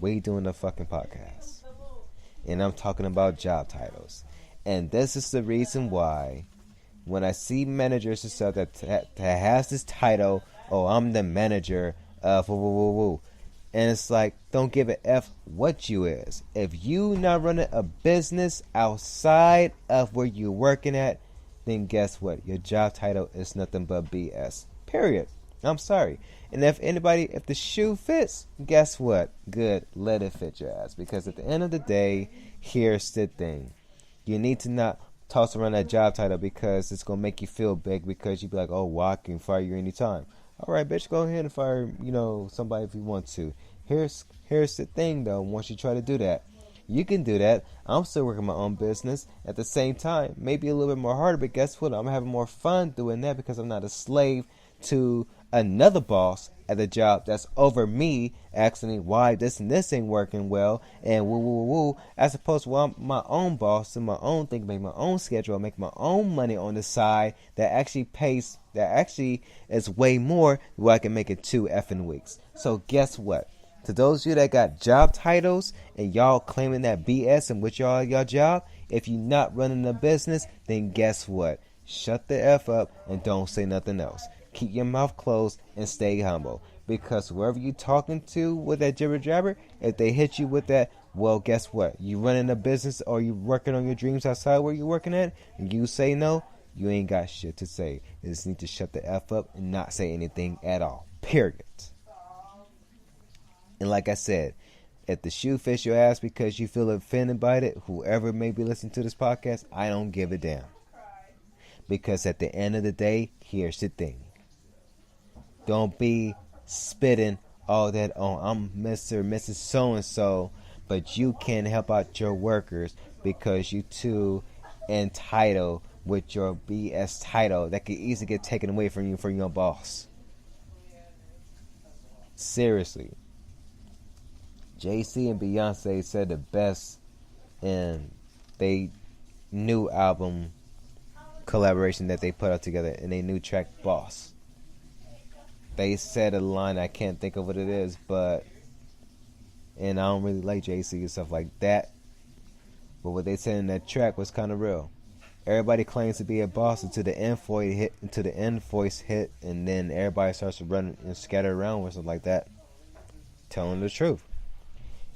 Speaker 1: we doing the fucking podcast. And I'm talking about job titles. And this is the reason why when I see managers and stuff that has this title, oh, I'm the manager of woo woo woo woo. And it's like, don't give a F what you is. If you not running a business outside of where you're working at, then guess what? Your job title is nothing but BS. Period. I'm sorry. And if the shoe fits, guess what? Good. Let it fit your ass. Because at the end of the day, here's the thing. You need to not toss around that job title because it's going to make you feel big because you be like, oh, well, I can fire you anytime. All right, bitch, go ahead and fire, somebody if you want to. Here's the thing, though. Once you try to do that, you can do that. I'm still working my own business at the same time. Maybe a little bit more harder, but guess what? I'm having more fun doing that because I'm not a slave to another boss at the job that's over me asking me why this and this ain't working well and woo woo woo, as opposed to I'm my own boss and my own thing, make my own schedule, make my own money on the side that actually is way more where I can make it 2 effing weeks. So guess what? To those of you that got job titles and y'all claiming that BS and with your job, if you're not running a business, then guess what? Shut the F up and don't say nothing else. Keep your mouth closed and stay humble. Because whoever you talking to with that jibber jabber, if they hit you with that, well, guess what? You running a business or you working on your dreams outside where you working at, and you say no, you ain't got shit to say. You just need to shut the F up and not say anything at all. Period. And like I said, if the shoe fits your ass because you feel offended by it, whoever may be listening to this podcast, I don't give a damn. Because at the end of the day, here's the thing. Don't be spitting all that on I'm Mr. and Mrs. So-and-so, but you can't help out your workers because you too entitled with your BS title that could easily get taken away from you from your boss. Seriously. Jay-Z and Beyonce said the best in they new album collaboration that they put out together in a new track, Boss. They said a line, I can't think of what it is, and I don't really like Jay-Z and stuff like that, but what they said in that track was kind of real. Everybody claims to be a boss until the end voice hit, and then everybody starts to run and scatter around or something like that. Telling the truth.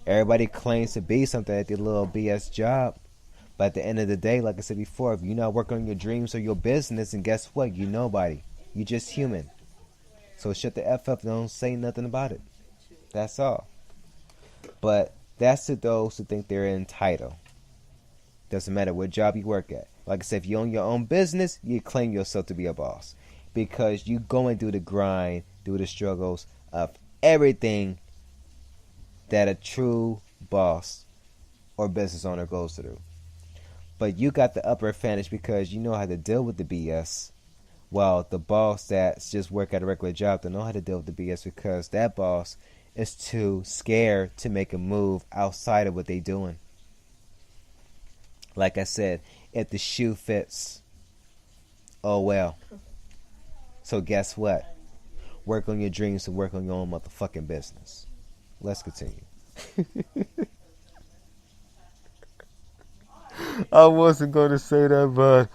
Speaker 1: Everybody claims to be something at their little BS job, but at the end of the day, like I said before, if you're not working on your dreams or your business, and guess what? You're nobody. You're just human. So shut the F up and don't say nothing about it. That's all. But that's to those who think they're entitled. Doesn't matter what job you work at. Like I said, if you own your own business, you claim yourself to be a boss. Because you go and do the grind, do the struggles of everything that a true boss or business owner goes through. But you got the upper advantage because you know how to deal with the BS. While the boss that's just work at a regular job don't know how to deal with the BS because that boss is too scared to make a move outside of what they doing. Like I said, if the shoe fits, oh well. So guess what? Work on your dreams and work on your own motherfucking business. Let's continue. I wasn't going to say that, but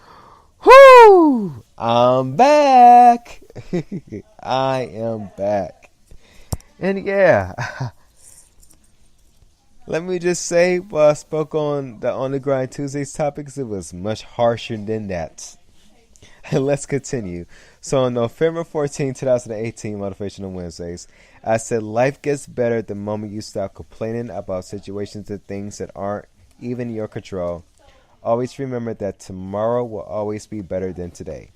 Speaker 1: whoo! I'm back. I am back. And yeah, let me just say, while I spoke on the Grind Tuesdays topics, it was much harsher than that. Let's continue. So on November 14, 2018, Motivational Wednesdays, I said life gets better the moment you stop complaining about situations and things that aren't even in your control. Always remember that tomorrow will always be better than today.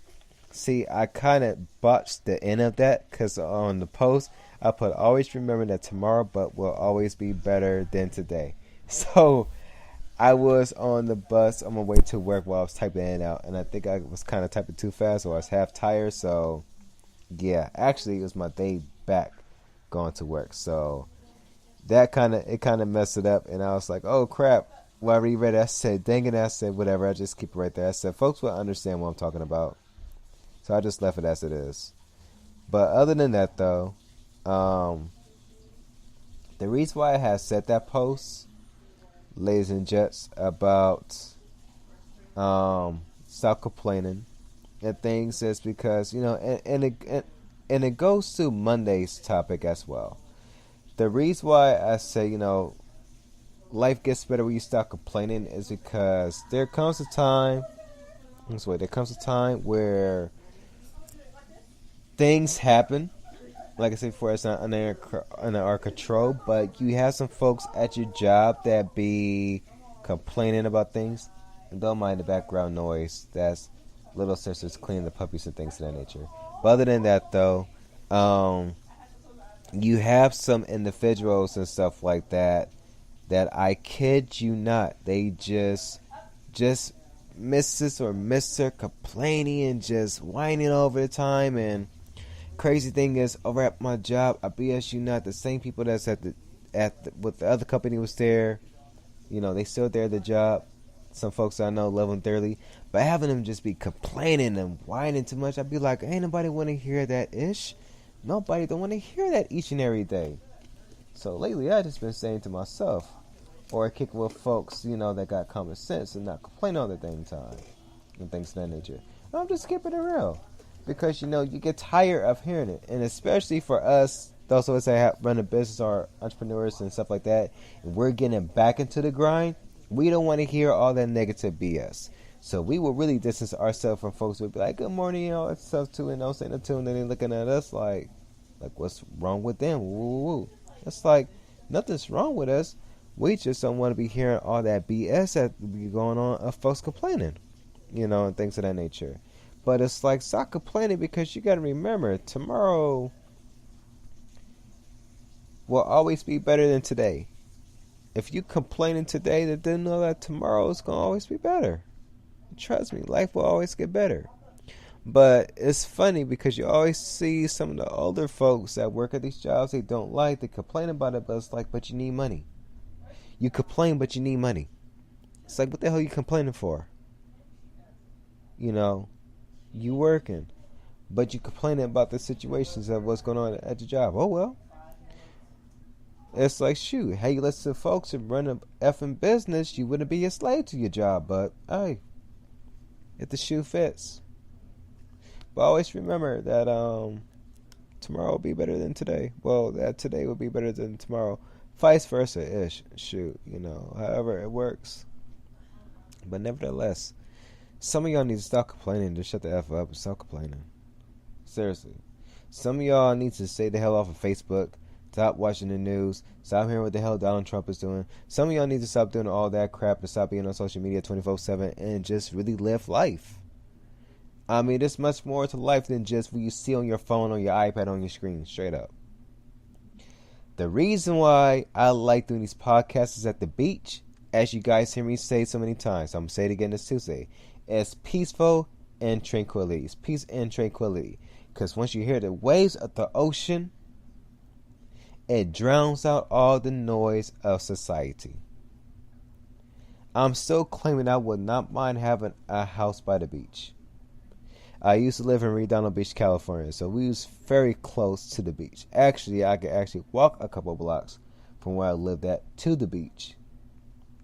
Speaker 1: See, I kind of botched the end of that because on the post, I put always remember that tomorrow but will always be better than today. So I was on the bus on my way to work while I was typing it out, and I think I was kind of typing too fast, or I was half tired. So yeah, actually it was my day back going to work. So that kind of messed it up, and I was like, oh crap. When I reread it, I said, dang it, I said, whatever, I just keep it right there. I said, folks will understand what I'm talking about. So I just left it as it is. But other than that, though, the reason why I had set that post ladies and gents, about stop complaining and things. Is because and it goes to Monday's topic as well. The reason why I say life gets better when you stop complaining is because there comes a time. There comes a time where things happen. Like I said before, it's not under our control, but you have some folks at your job that be complaining about things. And don't mind the background noise. That's little sisters cleaning the puppies and things of that nature. But other than that, though, you have some individuals and stuff like that I kid you not, they just Mrs. or Mr. complaining and just whining over the time. And crazy thing is, over at my job, I BS you not, the same people that's with the other company was there. They still there at the job. Some folks I know love them dearly, but having them just be complaining and whining too much, I'd be like, ain't nobody want to hear that ish. Nobody don't want to hear that each and every day. So lately, I just been saying to myself, or kick with folks, that got common sense and not complain all the dang time and things of that nature. And I'm just keeping it real, because you get tired of hearing it, and especially for us, those of us that run a business or entrepreneurs and stuff like that, and we're getting back into the grind. We don't want to hear all that negative BS. So we will really distance ourselves from folks who would be like, good morning, and stuff too, and don't say nothing to them. And then they're looking at us like what's wrong with them? Woo. It's like, nothing's wrong with us. We just don't want to be hearing all that BS that be going on of folks complaining, and things of that nature. But it's like, stop complaining, because you got to remember, tomorrow will always be better than today. If you complaining today, then know that tomorrow is going to always be better. Trust me, life will always get better. But it's funny, because you always see some of the older folks that work at these jobs they don't like. They complain about it, but it's like, but you need money. You complain, but you need money. It's like, what the hell are you complaining for? You working, but you complaining about the situations of what's going on at your job. Oh, well. It's like, shoot, hey, you listen to folks and run a effing business, you wouldn't be a slave to your job. But, hey, if the shoe fits. But always remember that tomorrow will be better than today. Well, that today will be better than tomorrow. Vice versa-ish. Shoot, however it works. But nevertheless, some of y'all need to stop complaining. Just shut the F up and stop complaining. Seriously. Some of y'all need to stay the hell off of Facebook. Stop watching the news. Stop hearing what the hell Donald Trump is doing. Some of y'all need to stop doing all that crap and stop being on social media 24/7 and just really live life. I mean, there's much more to life than just what you see on your phone, on your iPad, on your screen. Straight up. The reason why I like doing these podcasts is at the beach, as you guys hear me say so many times, I'm going to say it again this Tuesday, it's peaceful and tranquility. It's peace and tranquility. Because once you hear the waves of the ocean, it drowns out all the noise of society. I'm still claiming I would not mind having a house by the beach. I used to live in Redondo Beach, California, so we was very close to the beach. Actually, I could actually walk a couple blocks from where I lived at to the beach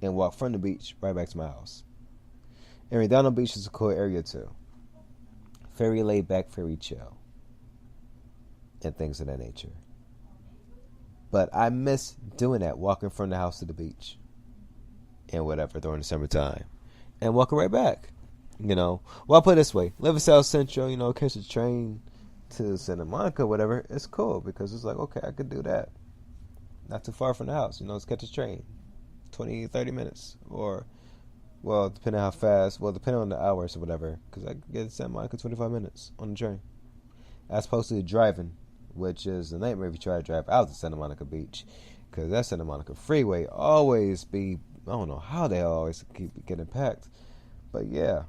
Speaker 1: and walk from the beach right back to my house. And Redondo Beach is a cool area too. Very laid back, very chill, and things of that nature. But I miss doing that, walking from the house to the beach and whatever during the summertime, and walking right back. Well, I'll put it this way: live in South Central, catch a train to Santa Monica, whatever. It's cool, because it's like, okay, I could do that. Not too far from the house, let's catch a train, 20, 30 minutes, or, well, depending how fast, depending on the hours or whatever, because I could get to Santa Monica 25 minutes on the train, as opposed to driving, which is a nightmare if you try to drive out to Santa Monica Beach, because that Santa Monica freeway always be, I don't know how they always keep getting packed, but yeah,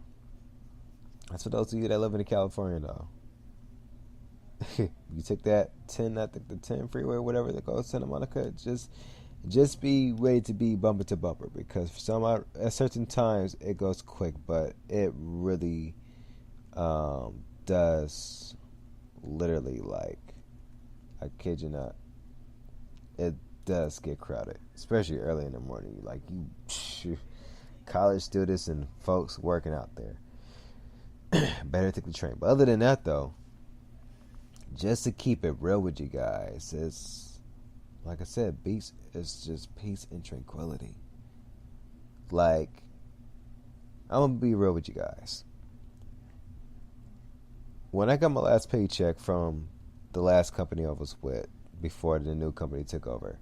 Speaker 1: that's for those of you that live in California, though. You take that 10, I think the 10 freeway or whatever they call Santa Monica, just be ready to be bumper to bumper, because for at certain times it goes quick, but it really does literally, like, I kid you not, does get crowded, especially early in the morning. Like college students and folks working out there. Better take the train. But other than that, though, just to keep it real with you guys, it's like I said, peace is just peace and tranquility. Like, I'm gonna be real with you guys. When I got my last paycheck from the last company I was with before the new company took over,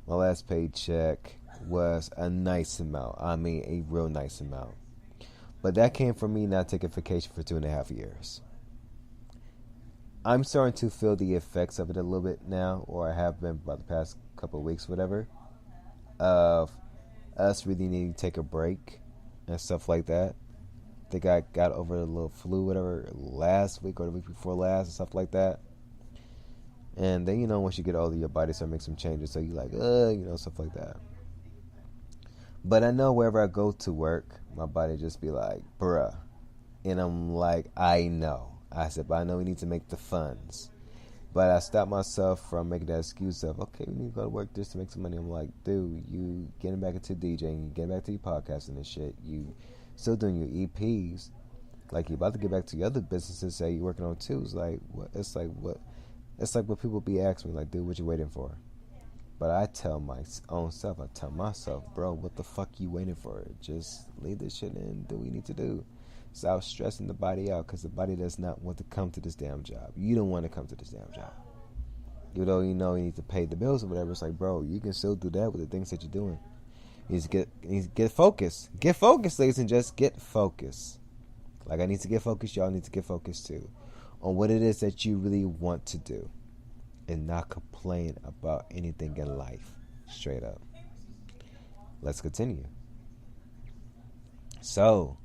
Speaker 1: my last paycheck was a nice amount. I mean, a real nice amount. But that came from me not taking vacation for 2.5 years. I'm starting to feel the effects of it a little bit now, or I have been by the past couple of weeks, whatever, of us really needing to take a break and stuff like that. I think I got over the little flu, whatever, last week or the week before last and stuff like that. And then, once you get older, your body starts making some changes. So you're like, stuff like that. But I know wherever I go to work, my body just be like, bruh. And I'm like, I know. I said, but I know we need to make the funds. But I stopped myself from making that excuse of, okay, we need to go to work just to make some money. I'm like, dude, you getting back into DJing, you getting back to your podcasting and shit. You still doing your EPs. Like, you're about to get back to your other businesses that you're working on too. It's like what people be asking me, like, dude, what you waiting for? But I tell my own self, bro, what the fuck you waiting for? Just leave this shit and do what you need to do. Stop stressing the body out, because the body does not want to come to this damn job. You don't want to come to this damn job. Even though you need to pay the bills or whatever, it's like, bro, you can still do that with the things that you're doing. You need to get focused. Get focused, ladies, and just get focused. Like, I need to get focused. Y'all need to get focused too on what it is that you really want to do, and not complain about anything in life. Straight up. Let's continue. So,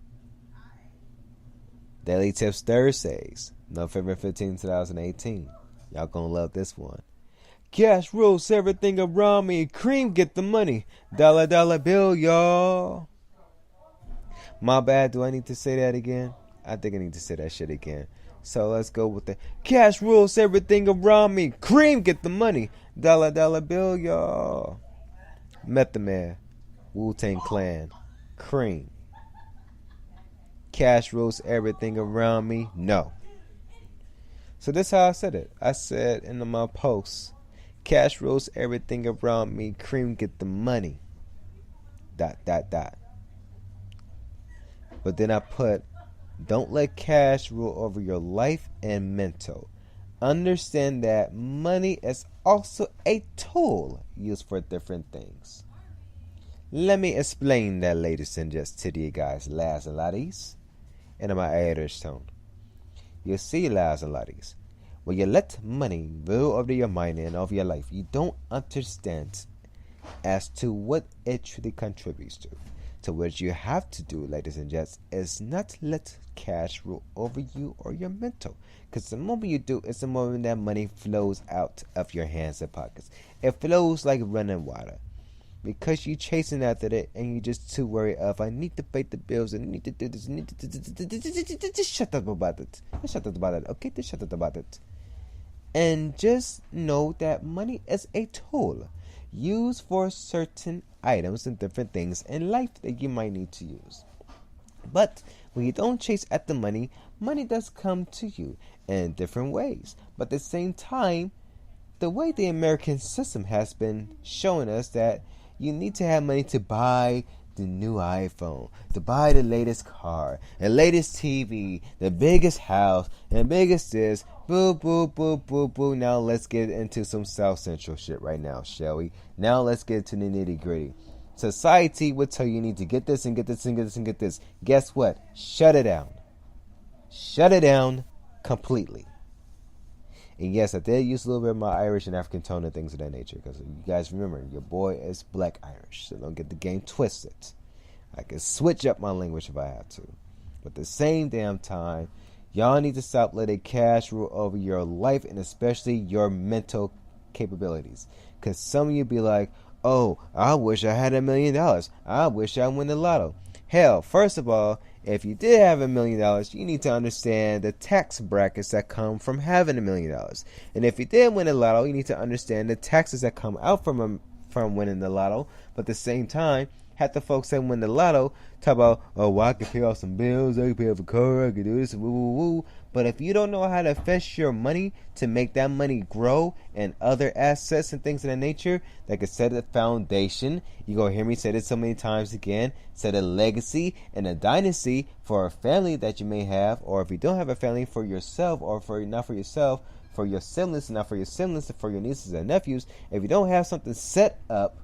Speaker 1: Daily Tips Thursdays, November 15, 2018. Y'all gonna love this one. Cash rules everything around me. Cream get the money. Dollar bill, y'all. My bad. Do I need to say that again? I think I need to say that shit again. So let's go with the cash rules everything around me. Cream get the money. Dollar bill, y'all. Method Man, Wu-Tang Clan, Cream. Cash rules everything around me. No. So this is how I said it. I said in my post, cash rules everything around me. Cream get the money. ... But then I put, don't let cash rule over your life and mental. Understand that money is also a tool used for different things. Let me explain that, ladies and just to you guys, lads and laddies, in my Irish tone. You see, lads and laddies, when you let money rule over your mind and over your life, you don't understand as to what it truly contributes to. So what you have to do, ladies and gents, is not let cash rule over you or your mental. Because the moment you do, it's the moment that money flows out of your hands and pockets. It flows like running water. Because you're chasing after it and you're just too worried of, I need to pay the bills and I need to do this. Just shut up about it. Just shut up about it. Okay, just shut up about it. And just know that money is a tool used for certain items and different things in life that you might need to use. But when you don't chase at the money, money does come to you in different ways. But at the same time, the way the American system has been showing us that you need to have money to buy the new iPhone, to buy the latest car, the latest TV, the biggest house, and biggest this. Boo, boo, boo, boo, boo. Now let's get into some South Central shit right now, shall we? Now let's get to the nitty gritty. Society would tell you need to get this and get this and get this and get this. Guess what? Shut it down. Shut it down completely. And yes, I did use a little bit of my Irish and African tone and things of that nature. Because you guys remember, your boy is black Irish. So don't get the game twisted. I can switch up my language if I have to. But at the same damn time, y'all need to stop letting cash rule over your life and especially your mental capabilities. Because some of you be like, oh, I wish I had $1 million. I wish I won the lotto. Hell, first of all, if you did have $1 million, you need to understand the tax brackets that come from having $1 million. And if you did win the lotto, you need to understand the taxes that come out from from winning the lotto. But at the same time, half the folks that win the lotto talk about, oh, well, I can pay off some bills, I can pay off a car, I can do this, woo, woo, woo. But if you don't know how to invest your money to make that money grow and other assets and things of that nature that could set a foundation, you're going to hear me say this so many times again, set a legacy and a dynasty for a family that you may have, or if you don't have a family, for yourself, or for not for yourself, for your siblings, not for your siblings, and for your nieces and nephews. If you don't have something set up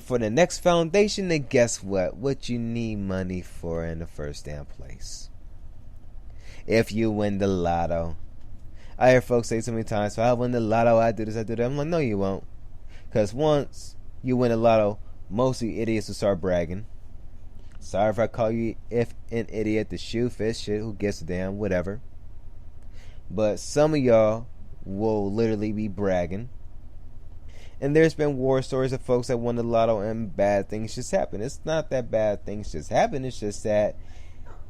Speaker 1: for the next foundation, then guess what you need money for in the first damn place. If you win the lotto, I hear folks say so many times, so I win the lotto, I do this, I do that. I'm like, no, you won't. Because once you win the lotto, most of you idiots will start bragging. Sorry if I call you an idiot, the shoe fits, shit, who gives a damn, whatever. But some of y'all will literally be bragging. And there's been war stories of folks that won the lotto and bad things just happen. It's not that bad things just happen. It's just that,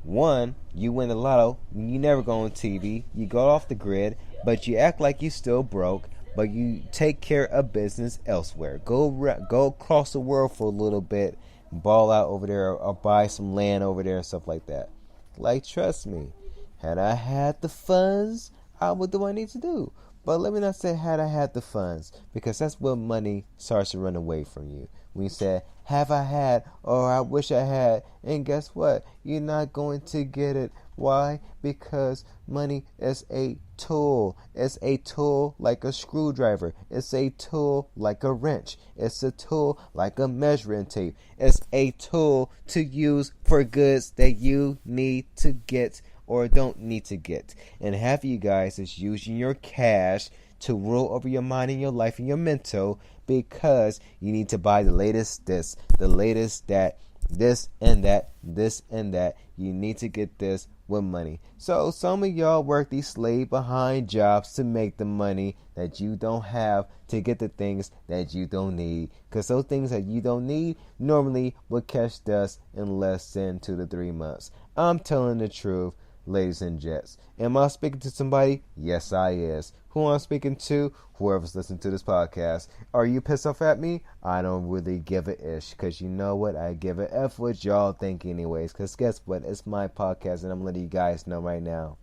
Speaker 1: one, you win the lotto, you never go on TV, you go off the grid, but you act like you still broke, but you take care of business elsewhere. Go across the world for a little bit, ball out over there, or buy some land over there and stuff like that. Like, trust me, had I had the funds, I would do what I need to do. But let me not say had I had the funds, because that's when money starts to run away from you. When you say, have I had, or I wish I had, and guess what? You're not going to get it. Why? Because money is a tool. It's a tool like a screwdriver. It's a tool like a wrench. It's a tool like a measuring tape. It's a tool to use for goods that you need to get or don't need to get. And half of you guys is using your cash to rule over your mind and your life and your mental, because you need to buy the latest this, the latest that, this and that, this and that. You need to get this with money. So some of y'all work these slave behind jobs to make the money that you don't have to get the things that you don't need. Because those things that you don't need normally will catch dust in less than 2 to 3 months. I'm telling the truth. Ladies and gents, am I speaking to somebody? Yes, I is. Who I'm speaking to? Whoever's listening to this podcast. Are you pissed off at me? I don't really give a ish, because you know what? I give a F what y'all think anyways, because guess what? It's my podcast, and I'm letting you guys know right now.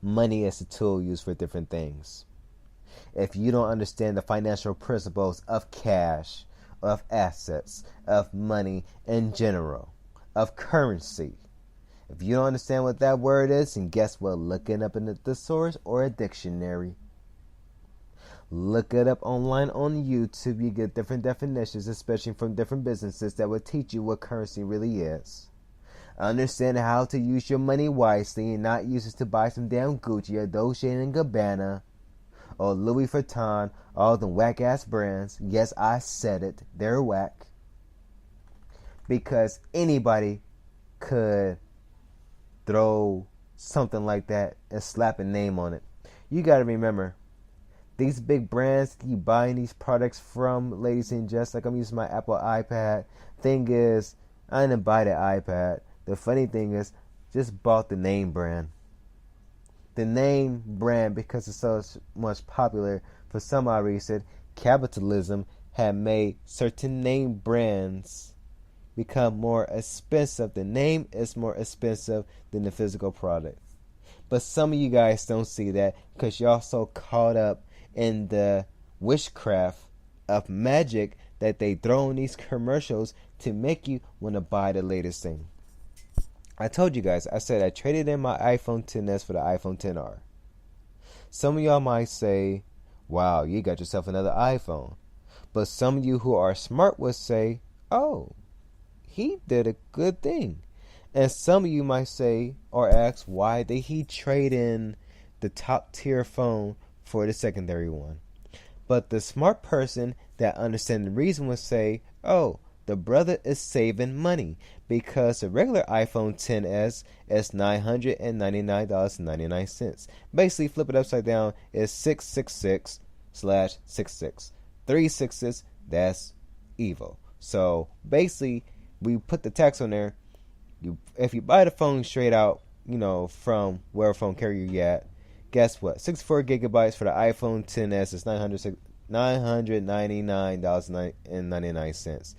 Speaker 1: Money is a tool used for different things. If you don't understand the financial principles of cash, of assets, of money in general, of currency, if you don't understand what that word is, and guess what? Look it up in a thesaurus or a dictionary. Look it up online on YouTube. You get different definitions, especially from different businesses, that will teach you what currency really is. Understand how to use your money wisely and not use it to buy some damn Gucci or Dolce & Gabbana or Louis Vuitton, all the whack-ass brands. Yes, I said it. They're whack. Because anybody could throw something like that and slap a name on it. You got to remember, these big brands you buying these products from, ladies and gents, like I'm using my Apple iPad. Thing is, I didn't buy the iPad. The funny thing is, just bought the name brand. The name brand, because it's so much popular, for some odd reason, capitalism had made certain name brands become more expensive. The name is more expensive than the physical product. But some of you guys don't see that, because y'all so caught up in the witchcraft of magic that they throw in these commercials to make you want to buy the latest thing. I told you guys, I said I traded in my iPhone XS for the iPhone XR. Some of y'all might say, wow, you got yourself another iPhone. But some of you who are smart would say, oh, he did a good thing. And some of you might say or ask, why did he trade in the top tier phone for the secondary one? But the smart person that understands the reason would say, oh, the brother is saving money, because the regular iPhone XS is $999.99. Basically, flip it upside down, is 666/66. 3 sixes, that's evil. So basically, we put the tax on there. If you buy the phone straight out, from wherever phone carrier you at, guess what? 64 gigabytes for the iPhone XS is $999.99.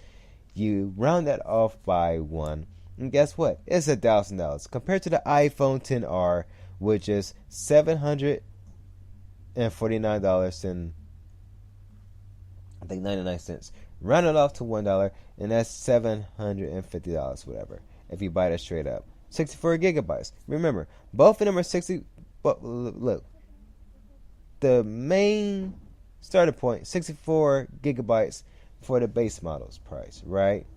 Speaker 1: You round that off by one, and guess what? It's $1,000 compared to the iPhone XR, which is $749 and I think 99 cents. Round it off to $1, and that's $750, whatever. If you buy that straight up, 64 gigabytes. Remember, both of them are 60. But look, the main starting point, 64 gigabytes for the base model's price, right?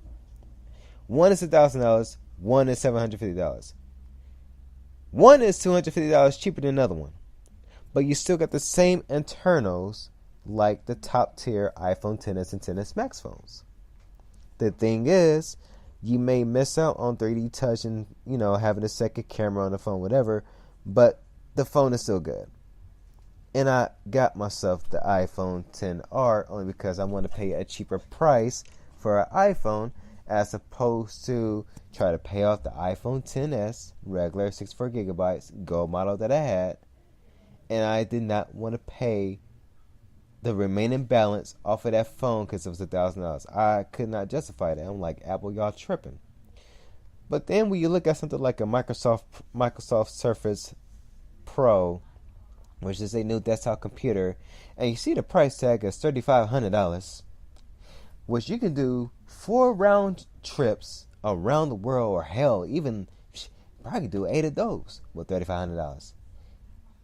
Speaker 1: One is $1,000. One is $750. One is $250 cheaper than another one, but you still got the same internals like the top tier iPhone XS and XS Max phones. The thing is, you may miss out on 3D touch and, having a second camera on the phone, whatever, but the phone is still good. And I got myself the iPhone XR only because I want to pay a cheaper price for an iPhone as opposed to try to pay off the iPhone XS, regular 64 gigabytes, gold model that I had. And I did not want to pay the remaining balance off of that phone because it was $1,000. I could not justify that. I'm like, Apple, y'all tripping. But then when you look at something like a Microsoft Surface Pro, which is a new desktop computer, and you see the price tag is $3,500, which you can do 4 round trips around the world, or hell, even probably do 8 of those with $3,500.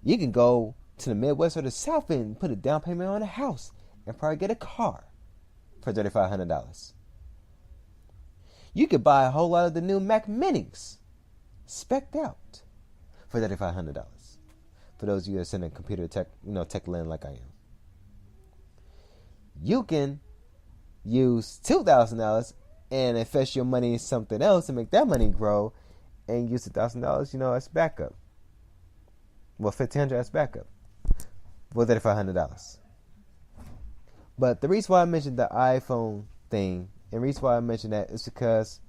Speaker 1: You can go to the Midwest or the South and put a down payment on a house and probably get a car for $3,500. You could buy a whole lot of the new Mac Minis spec'd out for $3,500. For those of you that's in a computer tech, tech land like I am. You can use $2,000 and invest your money in something else and make that money grow, and use $1,000, as backup. Well, $1,500 as backup. With $3,500. But the reason why I mentioned the iPhone thing, and the reason why I mentioned that is because,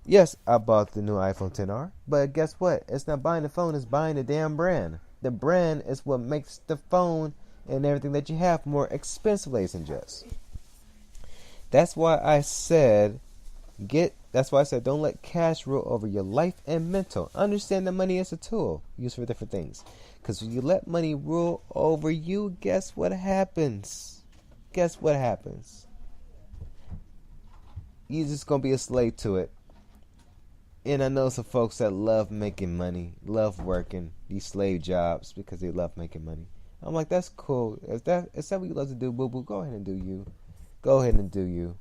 Speaker 1: yes, I bought the new iPhone XR, but guess what? It's not buying the phone, it's buying the damn brand. The brand is what makes the phone and everything that you have more expensive, ladies and gents. That's why I said don't let cash rule over your life and mental. Understand that money is a tool used for different things. Because when you let money rule over you, guess what happens? You're just going to be a slave to it. And I know some folks that love making money, love working these slave jobs because they love making money. I'm like, that's cool. Is that what you love to do, boo-boo? Go ahead and do you. Go ahead and do you.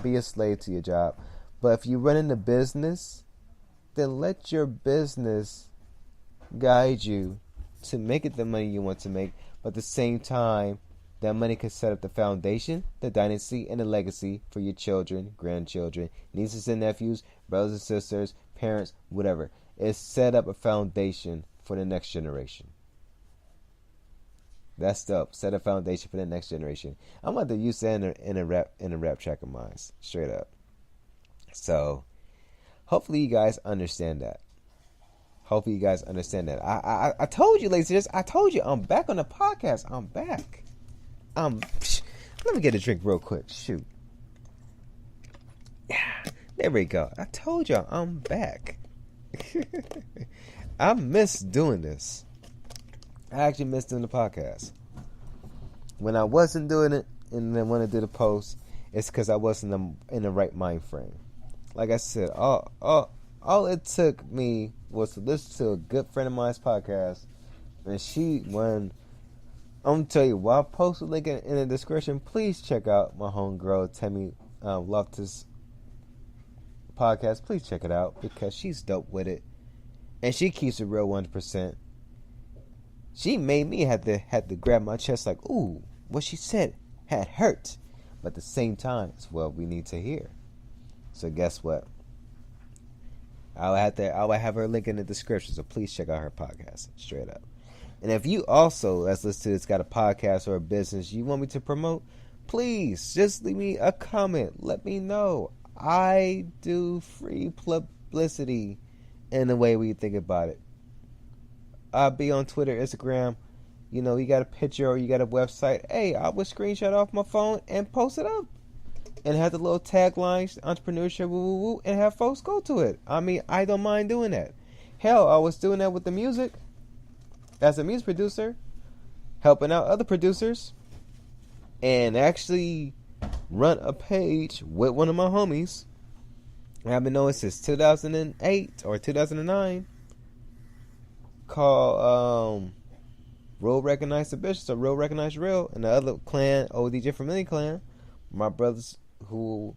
Speaker 1: Be a slave to your job. But if you run into business, then let your business guide you to make it the money you want to make. But at the same time, that money can set up the foundation, the dynasty, and the legacy for your children, grandchildren, nieces and nephews, brothers and sisters, parents, whatever. It set up a foundation for the next generation. That's dope. Set a foundation for the next generation. I'm about to use that in a rap track of mine, straight up. So, hopefully you guys understand that. I told you, ladies and gents. I told you I'm back on the podcast. I'm back. Let me get a drink real quick. Shoot. Yeah, there we go. I told y'all I'm back. I miss doing this. I actually miss doing the podcast. When I wasn't doing it, and then when I did a post, it's because I wasn't in the right mind frame. Like I said, all it took me was to listen to a good friend of mine's podcast, and I'm gonna tell you, while I post the link in the description, please check out my homegirl Tammy Loftus podcast. Please check it out because she's dope with it, and she keeps it real 100%. She made me had to grab my chest like, ooh, what she said had hurt, but at the same time, it's what we need to hear. So guess what? I'll have her link in the description, so please check out her podcast, straight up. And if you also, let's listen to this, got a podcast or a business you want me to promote, please just leave me a comment. Let me know. I do free publicity in the way we think about it. I'll be on Twitter, Instagram, You got a picture or you got a website. Hey, I would screenshot off my phone and post it up. And have the little taglines, entrepreneurship, woo, woo, woo, and have folks go to it. I mean, I don't mind doing that. Hell, I was doing that with the music as a music producer, helping out other producers, and actually run a page with one of my homies. I've been knowing since 2008 or 2009, called Real Recognize the Bishops, or Real Recognize Real, and the other clan, ODJ Family Clan, my brothers who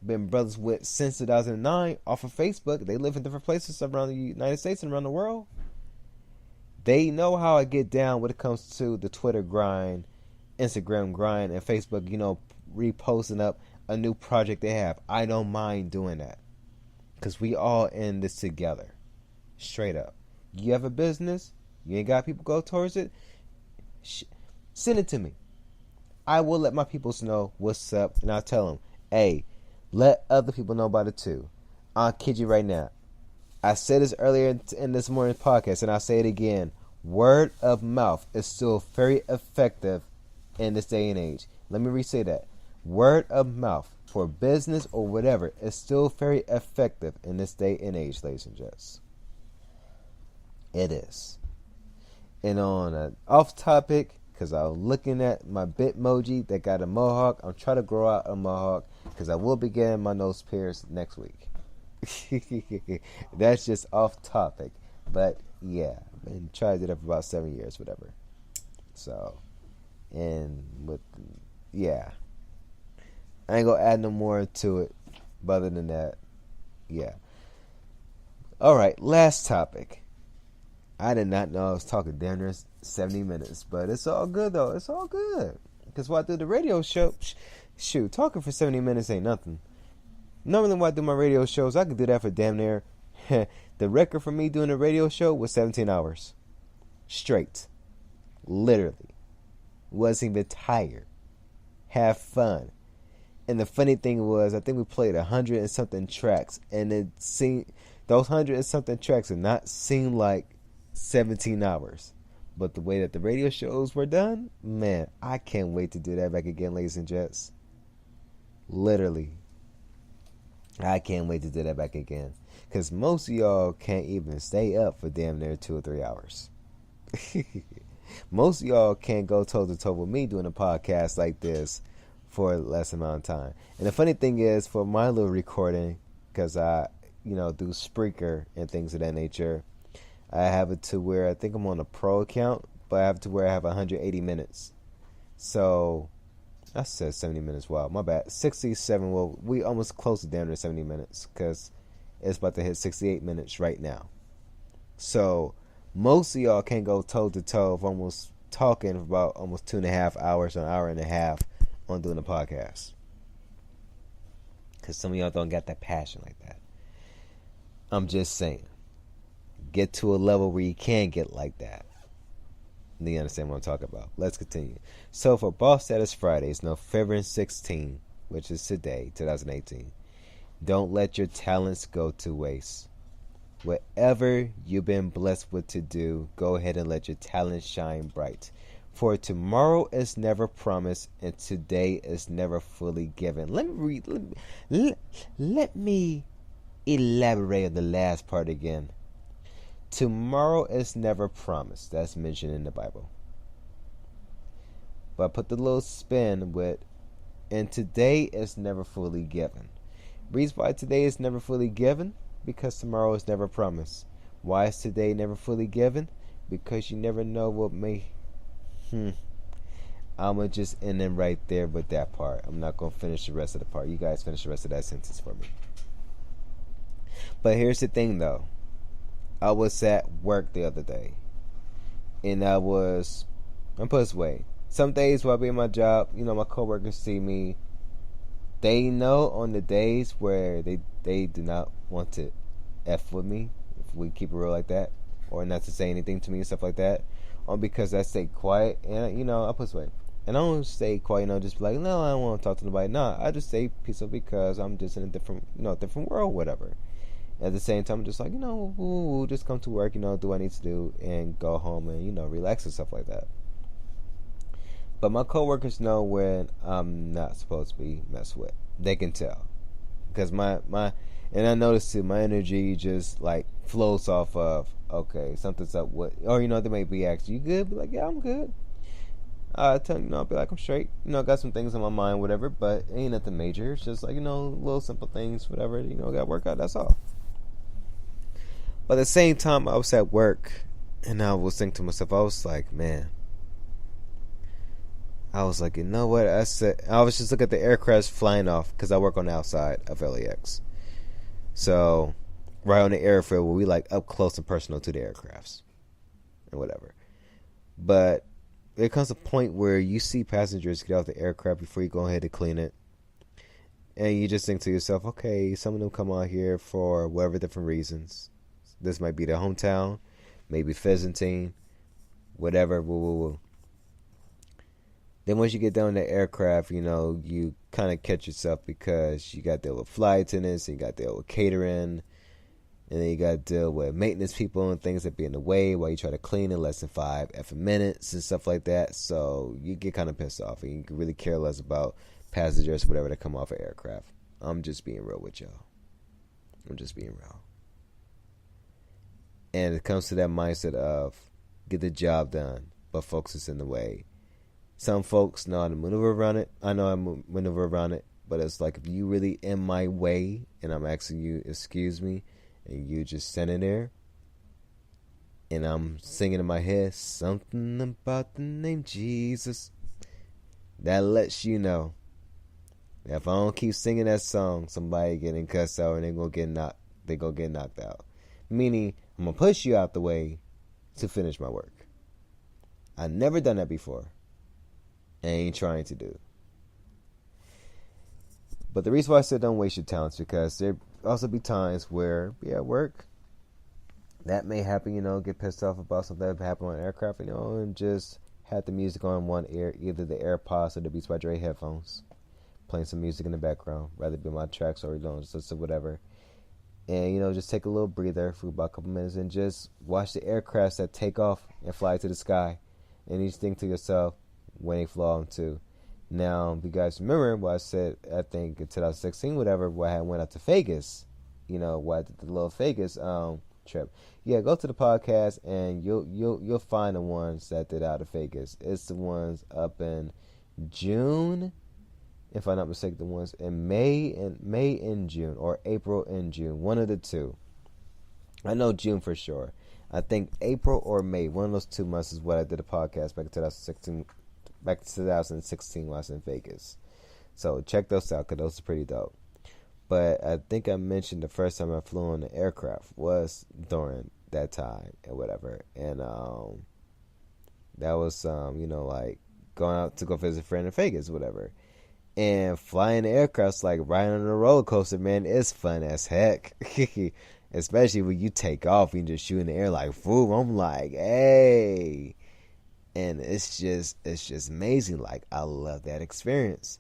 Speaker 1: been brothers with since 2009 off of Facebook. They live in different places around the United States and around the world. They know how I get down when it comes to the Twitter grind, Instagram grind, and Facebook, reposting up a new project they have. I don't mind doing that because we all in this together. Straight up. You have a business, you ain't got people go towards it, send it to me. I will let my peoples know what's up, and I'll tell them, hey, let other people know about it too. I'll kid you right now. I said this earlier in this morning's podcast, and I'll say it again. Word of mouth is still very effective in this day and age. Let me re-say that. Word of mouth for business or whatever is still very effective in this day and age, ladies and gents. It is. And on an off topic, because I was looking at my Bitmoji that got a mohawk. I'm trying to grow out a mohawk because I will be getting my nose pierced next week. That's just off topic. But yeah, I've been trying to do that for about 7 years, whatever. So, and yeah. I ain't gonna add no more to it. But other than that, yeah. Alright, last topic. I did not know I was talking damn near 70 minutes, but it's all good though. It's all good. Because while I do the radio show, shoot, talking for 70 minutes ain't nothing. Normally when I do my radio shows, I could do that for damn near. The record for me doing a radio show was 17 hours. Straight. Literally. Wasn't even tired. Have fun. And the funny thing was, I think we played 100 and something tracks, and it seemed, those 100 and something tracks did not seem like 17 hours. But the way that the radio shows were done, man, I can't wait to do that back again, ladies and gents. Literally. I can't wait to do that back again. Because most of y'all can't even stay up for damn near 2 or 3 hours. Most of y'all can't go toe to toe with me doing a podcast like this for a less amount of time. And the funny thing is, for my little recording, because I, do Spreaker and things of that nature, I have it to where I think I'm on a pro account, but I have it to where I have 180 minutes. So, I said 70 minutes. Wow, my bad. 67. Well, we almost close to down to 70 minutes because it's about to hit 68 minutes right now. So, most of y'all can't go toe to toe of almost talking for about almost 2.5 hours, an hour and a half on doing a podcast. Because some of y'all don't got that passion like that. I'm just saying. Get to a level where you can get like that. You understand what I'm talking about. Let's continue. So for Boss Status Fridays, November 16, which is today, 2018, don't let your talents go to waste. Whatever you've been blessed with to do, go ahead and let your talent shine bright. For tomorrow is never promised, and today is never fully given. Let me elaborate on the last part again. Tomorrow is never promised. That's mentioned in the Bible. But I put the little spin with, and today is never fully given. Reason why today is never fully given? Because tomorrow is never promised. Why is today never fully given? Because you never know what may... I'm going to just end it right there with that part. I'm not going to finish the rest of the part. You guys finish the rest of that sentence for me. But here's the thing, though. I was at work the other day, and I'm put this way. Some days while I be in my job, my coworkers see me. They know on the days where they do not want to F with me, if we keep it real like that, or not to say anything to me and stuff like that, or because I stay quiet, and I put this way. And I don't stay quiet, just be like, no, I don't want to talk to nobody. No, I just stay peaceful because I'm just in a different world, whatever. At the same time, I'm just like, just come to work, do what I need to do, and go home and, relax and stuff like that. But my coworkers know when I'm not supposed to be messed with. They can tell. Because and I noticed too, my energy just like flows off of, okay, something's up with, or they may be asking, you good? Be like, yeah, I'm good. I'll be like, I'm straight. Got some things on my mind, whatever, but it ain't nothing major. It's just like, little simple things, whatever, got to work out, that's all. But at the same time, I was at work, and I was thinking to myself, I was like, man, I was like, you know what? I was just looking at the aircrafts flying off, because I work on the outside of LAX. So, right on the airfield where we like up close and personal to the aircrafts and whatever. But there comes a point where you see passengers get off the aircraft before you go ahead and clean it. And you just think to yourself, okay, some of them come out here for whatever different reasons. This might be their hometown, maybe visiting, whatever, woo, woo, woo. Then once you get down the aircraft, you kind of catch yourself because you got to deal with flight attendants, and you got to deal with catering, and then you got to deal with maintenance people and things that be in the way while you try to clean in less than 5 effing minutes and stuff like that. So you get kind of pissed off, and you can really care less about passengers, whatever, that come off an aircraft. I'm just being real with y'all. I'm just being real. And it comes to that mindset of get the job done, but folks is in the way. Some folks know how to maneuver around it. I know how to maneuver around it. But it's like, if you really in my way and I'm asking you, excuse me, and you just standing there and I'm singing in my head, something about the name Jesus, that lets you know that if I don't keep singing that song, somebody getting cussed out and they're going to get knocked out. Meaning, I'm going to push you out the way to finish my work. I've never done that before. I ain't trying to do. But the reason why I said don't waste your talents, because there also be times where at work that may happen, get pissed off about something that happened on an aircraft, and just have the music on one ear, either the AirPods or the Beats by Dre headphones, playing some music in the background, rather be my tracks or just whatever. And just take a little breather for about a couple minutes and just watch the aircrafts that take off and fly to the sky. And you just think to yourself, when they fly into. Now, if you guys remember what I said, I think in 2016, whatever, where I went out to Vegas, where I did the little Vegas trip. Yeah, go to the podcast and you'll find the ones that did out of Vegas. It's the ones up in June, if I'm not mistaken, the ones in May and June, or April and June, one of the two. I know June for sure. I think April or May, one of those 2 months is what I did a podcast back in 2016. Back to 2016 when I was in Vegas. So check those out, because those are pretty dope. But I think I mentioned the first time I flew on the aircraft was during that time and whatever. And that was, like going out to go visit a friend in Vegas, whatever. And flying the aircraft's like riding on a roller coaster, man. It's fun as heck. Especially when you take off and just shoot in the air like, boom. I'm like, hey. And it's just amazing. Like, I love that experience.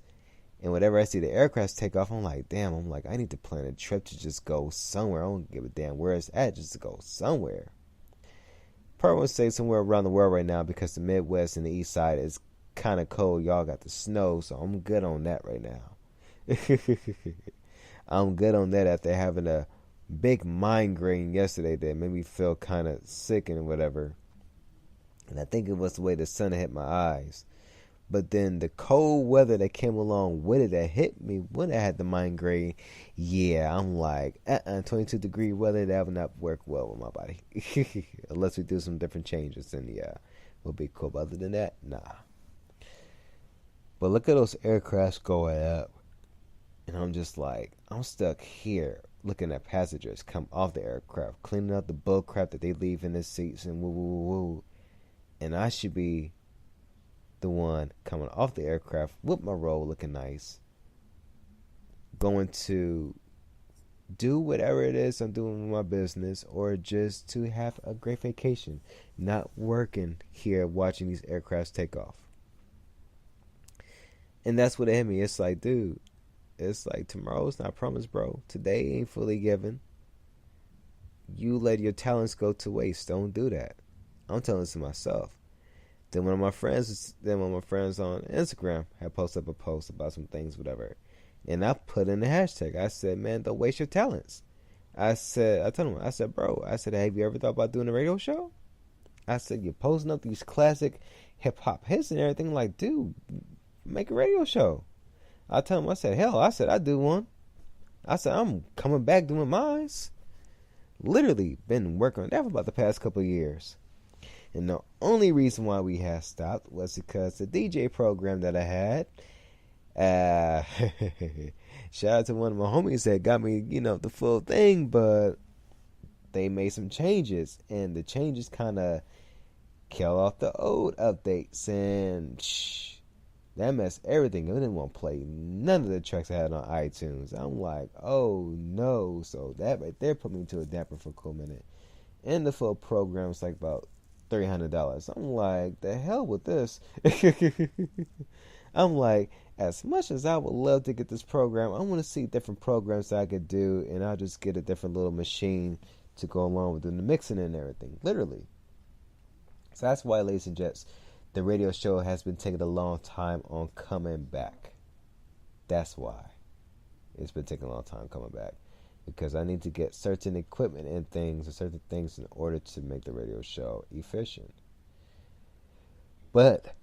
Speaker 1: And whenever I see the aircrafts take off, I'm like, damn, I need to plan a trip to just go somewhere. I don't give a damn where it's at, just to go somewhere. Probably would say somewhere around the world right now, because the Midwest and the East Side is kind of cold. Y'all got the snow, so I'm good on that right now. I'm good on that after having a big migraine yesterday that made me feel kind of sick and whatever. And I think it was the way the sun hit my eyes. But then the cold weather that came along with it that hit me when I had the migraine, yeah, I'm like, 22-degree weather, that would not work well with my body. Unless we do some different changes, then yeah, we'll be cool. But other than that, nah. But look at those aircrafts going up. And I'm just like, I'm stuck here looking at passengers come off the aircraft, cleaning up the bull crap that they leave in the seats and woo, woo, woo. And I should be the one coming off the aircraft with my robe looking nice, going to do whatever it is I'm doing with my business, or just to have a great vacation, not working here watching these aircrafts take off. And that's what it hit me. It's like, dude, it's like tomorrow's not promised, bro. Today ain't fully given. You let your talents go to waste. Don't do that. I'm telling this to myself. Then one of my friends on Instagram had posted up a post about some things, whatever. And I put in the hashtag. I said, man, don't waste your talents. I told him, I said, bro, I said, have you ever thought about doing a radio show? I said, you're posting up these classic hip hop hits and everything. Like, dude, make a radio show. I told him, I said, hell, I said, I do one. I said, I'm coming back doing mine. Literally been working on that for about the past couple of years. And the only reason why we had stopped was because the DJ program that I had, shout out to one of my homies that got me, the full thing, but they made some changes, and the changes kind of killed off the old updates, and that messed everything. I didn't want to play none of the tracks I had on iTunes. I'm like, oh no. So that right there put me into a damper for a cool minute. And the full program was like about $300. I'm like, the hell with this. I'm like, as much as I would love to get this program, I want to see different programs that I could do, and I'll just get a different little machine to go along with doing the mixing and everything. Literally. So that's why, ladies and gents, the radio show has been taking a long time on coming back. That's why it's been taking a long time coming back. Because I need to get certain equipment and things, or certain things in order to make the radio show efficient. But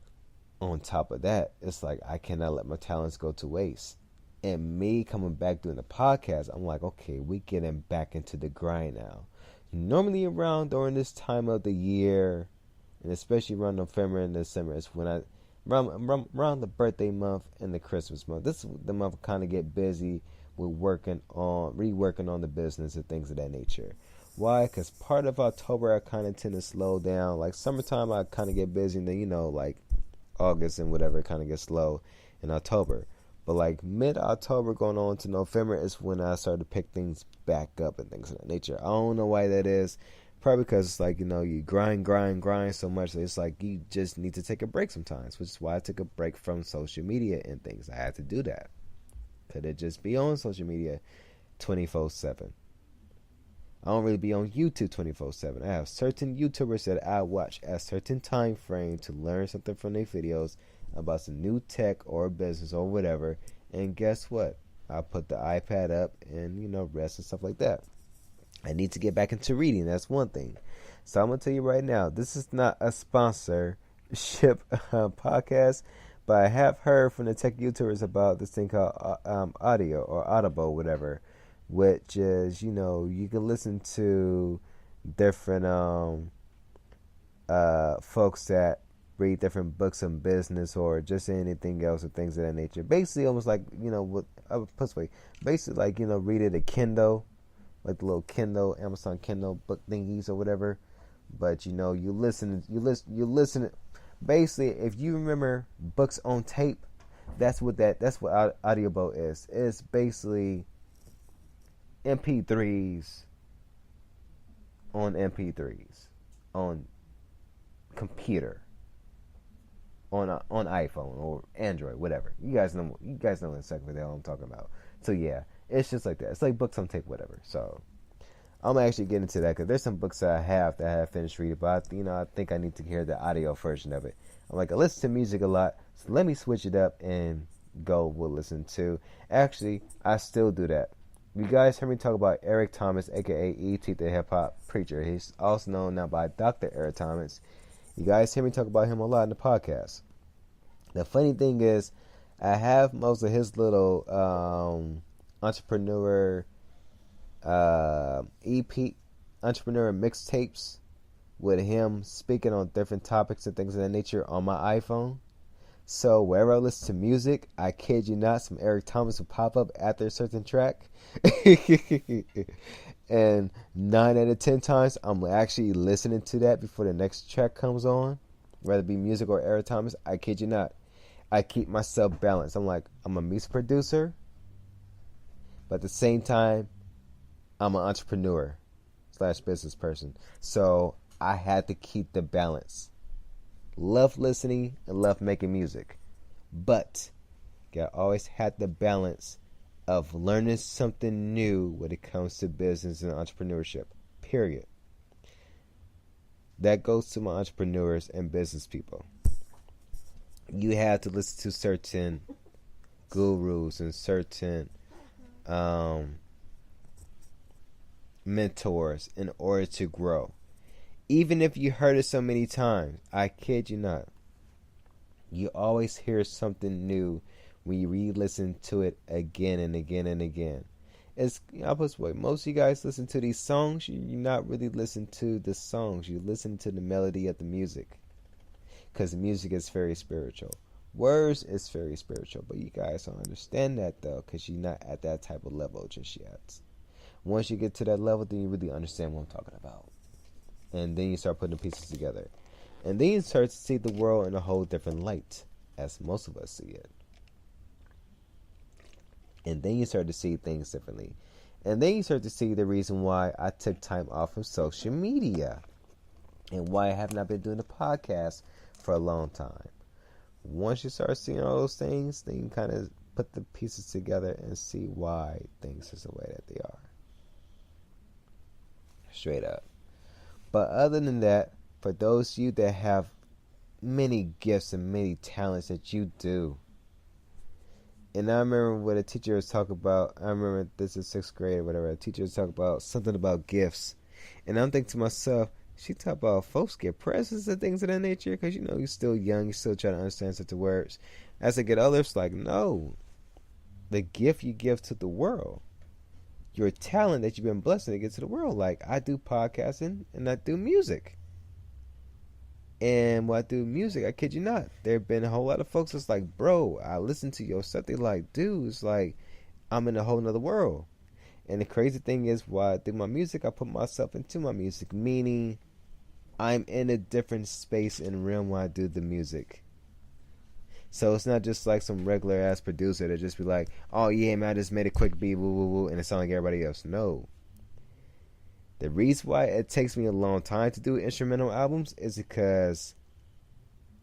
Speaker 1: on top of that, it's like I cannot let my talents go to waste. And me coming back doing the podcast, I'm like, okay, we getting back into the grind now. Normally around during this time of the year, and especially around November and December, it's when around the birthday month and the Christmas month. This is the month I kind of get busy with reworking on the business and things of that nature. Why? Because part of October I kind of tend to slow down. Like summertime I kind of get busy, and then like August and whatever kind of gets slow in October. But like mid-October going on to November is when I start to pick things back up and things of that nature. I don't know why that is. Probably because it's like, you grind so much that it's like you just need to take a break sometimes, which is why I took a break from social media and things. I had to do that. Could it just be on social media 24/7? I don't really be on YouTube 24/7. I have certain YouTubers that I watch at a certain time frame to learn something from their videos about some new tech or business or whatever. And guess what? I put the iPad up and, rest and stuff like that. I need to get back into reading. That's one thing. So I'm going to tell you right now, this is not a sponsorship podcast, but I have heard from the tech YouTubers about this thing called audio or Audible, whatever, which is, you can listen to different folks that read different books on business or just anything else or things of that nature. Basically, almost like, what I would put this way, basically like, read it a Kindle, like the little Kindle, Amazon Kindle book thingies or whatever. But, you listen. Basically, if you remember books on tape, that's what Audible is. It's basically MP3s on MP3s on computer, on iPhone or Android, whatever. You guys know in a second what the hell I'm talking about. So yeah, it's just like that. It's like books on tape, whatever. So I'm actually getting into that because there's some books that I have finished reading, but I think I need to hear the audio version of it. I'm like, I listen to music a lot, so let me switch it up and go with listen to. Actually, I still do that. You guys heard me talk about Eric Thomas, aka E.T. the Hip Hop Preacher. He's also known now by Dr. Eric Thomas. You guys hear me talk about him a lot in the podcast. The funny thing is, I have most of his little entrepreneur EP, entrepreneur mixtapes with him speaking on different topics and things of that nature on my iPhone. So wherever I listen to music, I kid you not, some Eric Thomas will pop up after a certain track. And 9 out of 10 times, I'm actually listening to that before the next track comes on. Whether it be music or Eric Thomas, I kid you not. I keep myself balanced. I'm like, I'm a music producer, but at the same time, I'm an entrepreneur / business person. So I had to keep the balance. Love listening and love making music. But I always had the balance of learning something new when it comes to business and entrepreneurship. Period. That goes to my entrepreneurs and business people. you have to listen to certain gurus and certain mentors in order to grow. Even if you heard it so many times, I kid you not, you always hear something new when you re-listen to it again and again and again. It's opposite way. Most of you guys listen to these songs, you're not really listening to the songs. You listen to the melody of the music, because the music is very spiritual. Words is very spiritual, but you guys don't understand that though, because you're not at that type of level just yet. Once you get to that level, then you really understand what I'm talking about. And then you start putting the pieces together. And then you start to see the world in a whole different light, as most of us see it. And then you start to see things differently. And then you start to see the reason why I took time off of social media. And why I have not been doing the podcast for a long time. Once you start seeing all those things, then you kind of put the pieces together and see why things is the way that they are. Straight up. But other than that, for those of you that have many gifts and many talents that you do, and I remember what a teacher was talking about, I remember this is 6th grade or whatever, a teacher was talking about something about gifts, and I'm thinking to myself, she talk about folks get presents and things of that nature, because you know you're still young, you're still trying to understand such words. As I get older, it's like, no, the gift you give to the world, your talent that you've been blessed to get to the world. Like, I do podcasting and I do music. And when I do music, I kid you not, there have been a whole lot of folks that's like, bro, I listen to your stuff. They like, dude, it's like I'm in a whole nother world. And the crazy thing is, while I do my music, I put myself into my music, meaning I'm in a different space and realm when I do the music. So it's not just like some regular ass producer that just be like, oh yeah, man, I just made a quick beat, woo woo woo, and it sounds like everybody else. No. The reason why it takes me a long time to do instrumental albums is because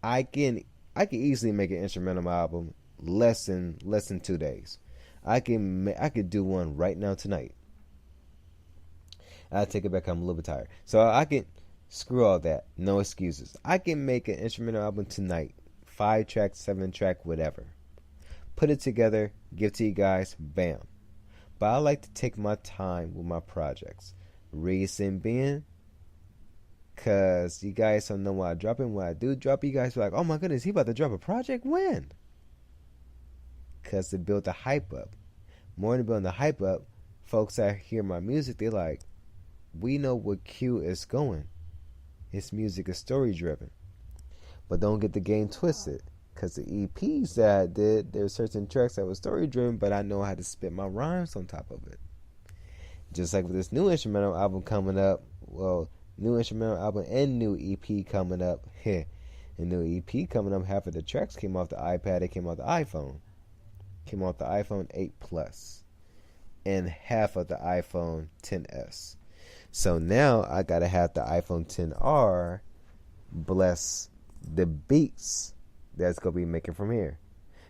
Speaker 1: I can easily make an instrumental album less than 2 days. I could do one right now tonight. I take it back. I'm a little bit tired, so I can screw all that. No excuses. I can make an instrumental album tonight, 5 track, 7 track, whatever. Put it together, give to you guys, bam. But I like to take my time with my projects. Reason being, because you guys don't know when I drop it. When I do drop it, you guys are like, oh my goodness, he about to drop a project? When? Because to build the hype up. More than building the hype up, folks that hear my music, they're like, we know where Q is going. His music is story driven. But don't get the game twisted. Because the EPs that I did, there were certain tracks that were story driven, but I know how to spit my rhymes on top of it. Just like with this new instrumental album coming up, well, new instrumental album and new EP coming up. The new EP coming up, half of the tracks came off the iPad, it came off the iPhone. Came off the iPhone 8 Plus. And half of the iPhone XS. So now I gotta have the iPhone XR bless the beats that's gonna be making from here.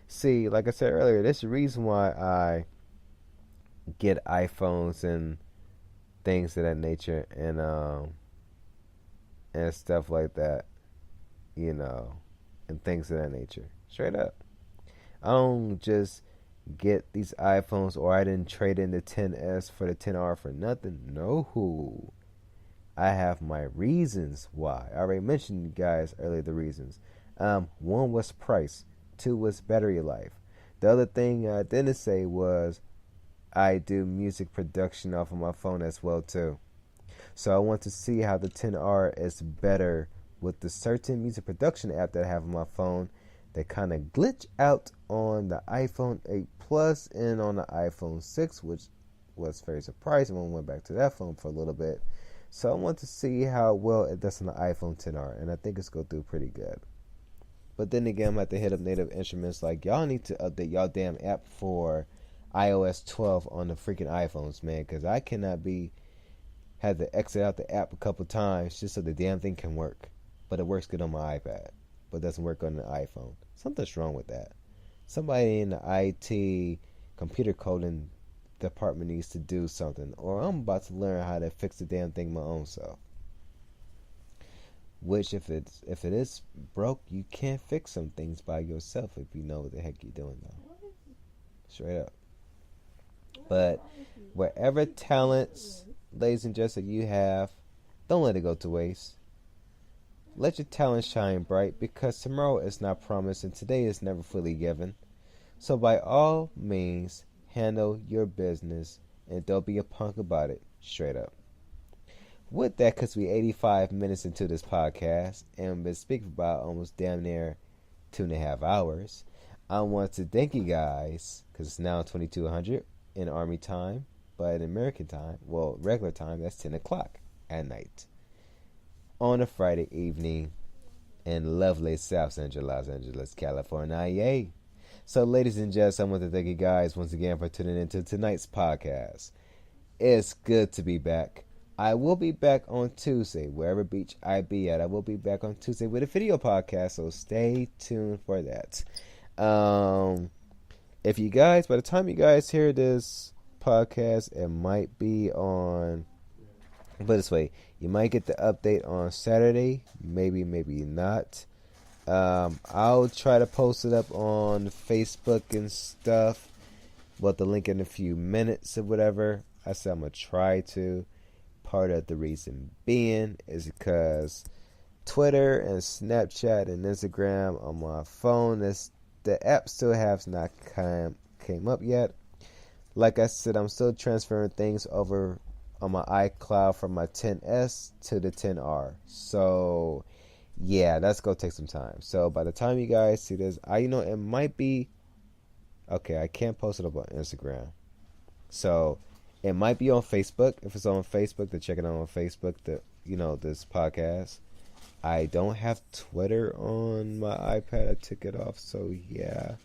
Speaker 1: See, like I said earlier, this is the reason why I get iPhones and things of that nature, and stuff like that, you know, and things of that nature. Straight up, I don't just get these iPhones, or I didn't trade in the XS for the XR for nothing. No, I have my reasons why. I already mentioned you guys earlier the reasons. One was price, 2 was battery life. The other thing I didn't say was I do music production off of my phone as well too. So I want to see how the XR is better with the certain music production app that I have on my phone that kind of glitch out on the iPhone 8 Plus and on the iPhone 6, which was very surprising when we went back to that phone for a little bit. So I want to see how well it does on the iPhone XR, and I think it's going to do pretty good. But then again, I'm going to hit up Native Instruments like, y'all need to update y'all damn app for iOS 12 on the freaking iPhones, man, because I cannot had to exit out the app a couple times just so the damn thing can work. But it works good on my iPad, but doesn't work on the iPhone. Something's wrong with that. Somebody in the IT computer coding department needs to do something, or I'm about to learn how to fix the damn thing my own self. Which if it is broke, you can't fix some things by yourself if you know what the heck you're doing though. Straight up. But wherever talents, ladies and gents, that you have, don't let it go to waste. Let your talent shine bright because tomorrow is not promised and today is never fully given. So by all means, handle your business and don't be a punk about it. Straight up. With that, because we 85 minutes into this podcast and been speaking about almost damn near 2.5 hours, I want to thank you guys because it's now 2200 in Army time, but in American time, well, regular time, that's 10 o'clock at night on a Friday evening in lovely South Central Los Angeles, California. Yay! So, ladies and gents, I want to thank you guys once again for tuning into tonight's podcast. It's good to be back. I will be back on Tuesday, wherever beach I be at. I will be back on Tuesday with a video podcast, so stay tuned for that. If you guys, by the time you guys hear this podcast, it might be on, but this way, you might get the update on Saturday, maybe not. I'll try to post it up on Facebook and stuff, but the link in a few minutes or whatever. I said I'm going to try to. Part of the reason being is because Twitter and Snapchat and Instagram on my phone, the app still has not came up yet. Like I said, I'm still transferring things over on my iCloud from my 10S to the 10R. So, yeah, that's going to take some time. So, by the time you guys see this, it might be, okay, I can't post it up on Instagram. So, it might be on Facebook. If it's on Facebook, then check it out on Facebook, this podcast. I don't have Twitter on my iPad. I took it off, so yeah.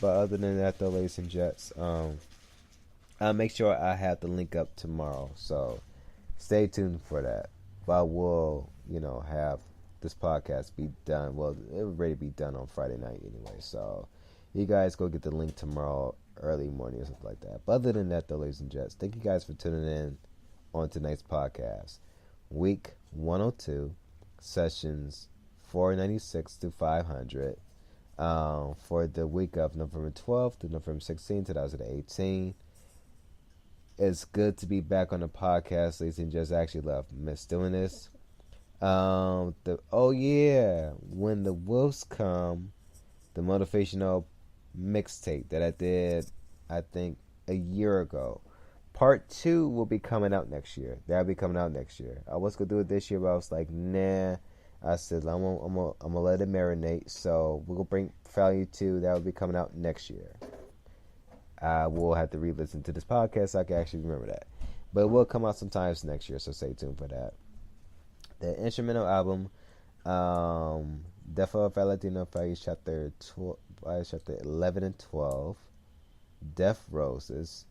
Speaker 1: But other than that, though, ladies and gents, I'll make sure I have the link up tomorrow. So stay tuned for that. But we'll, have this podcast be done. Well, it will already be done on Friday night anyway. So you guys go get the link tomorrow, early morning or something like that. But other than that, though, ladies and gents, thank you guys for tuning in on tonight's podcast. Week 102, sessions 496 to 500, for the week of November 12th to November 16th, 2018. It's good to be back on the podcast, ladies and gents. I actually miss doing this. When the Wolves Come, the motivational mixtape that I did, I think, a year ago. Part 2 will be coming out next year. That'll be coming out next year. I was going to do it this year, but I was like, nah. I said, I'm gonna let it marinate. So we're going to bring Value 2. That will be coming out next year. I will have to re-listen to this podcast so I can actually remember that. But it will come out sometimes next year, so stay tuned for that. The instrumental album, Defo Valentino Fire Chapter 11 and 12, Death Roses.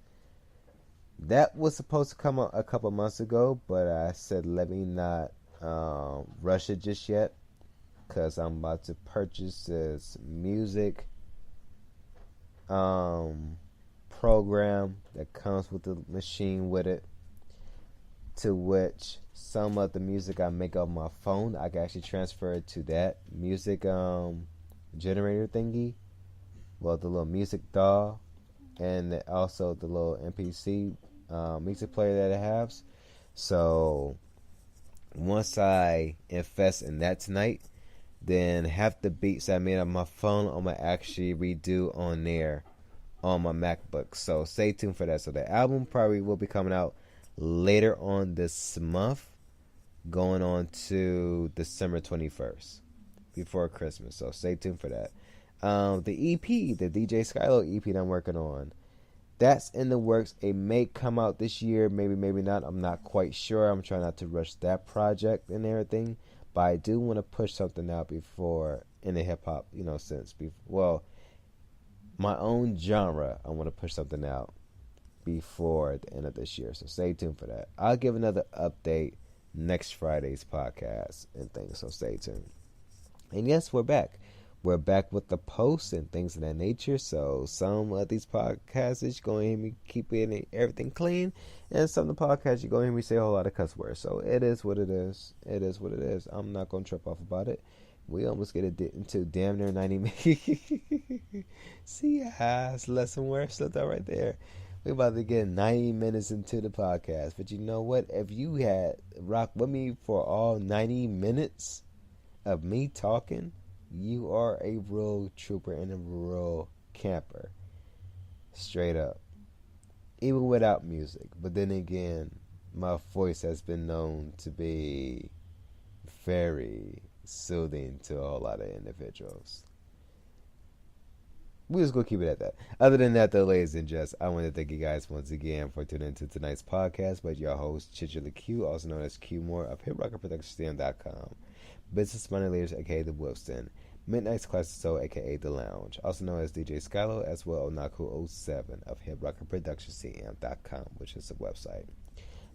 Speaker 1: That was supposed to come out a couple months ago, but I said let me not rush it just yet, because I'm about to purchase this music program that comes with the machine with it, to which some of the music I make on my phone, I can actually transfer it to that music generator thingy. Well, the little music DAW, and also the little MPC music player that it has. So once I invest in that tonight, then half the beats I made on my phone, I'm going to actually redo on there on my MacBook. So stay tuned for that. So the album probably will be coming out later on this month, going on to December 21st, before Christmas. So stay tuned for that. The EP, the DJ Skylo EP that I'm working on, that's in the works. It may come out this year, maybe not. I'm not quite sure. I'm trying not to rush that project and everything, but I do want to push something out before, in the hip hop, sense. Well, my own genre, I want to push something out before the end of this year. So stay tuned for that. I'll give another update next Friday's podcast and things. So stay tuned. And yes, we're back. we're back with the posts and things of that nature. So some of these podcasts you're going to hear me keep everything clean, and some of the podcasts you're going to hear me say a whole lot of cuss words. So it is what it is. It is what it is. I'm not going to trip off about it. We almost get into damn near 90 minutes. See, it's less than where I slipped out right there. We're about to get 90 minutes into the podcast. But you know what? If you had rocked with me for all 90 minutes of me talking, you are a real trooper and a real camper. Straight up. Even without music. But then again, my voice has been known to be very soothing to a whole lot of individuals. We're just going to keep it at that. Other than that, though, ladies and gents, I want to thank you guys once again for tuning into tonight's podcast with your host, Chichilla Q, also known as Q Moore of HipRockerProductionsSTM.com. Business Money Leaders, a.k.a. The Wilson. Midnight's Classic Soul, a.k.a. The Lounge, also known as DJ Skylo, as well as Onaku07 of HipRockerProductionsCM.com, which is the website.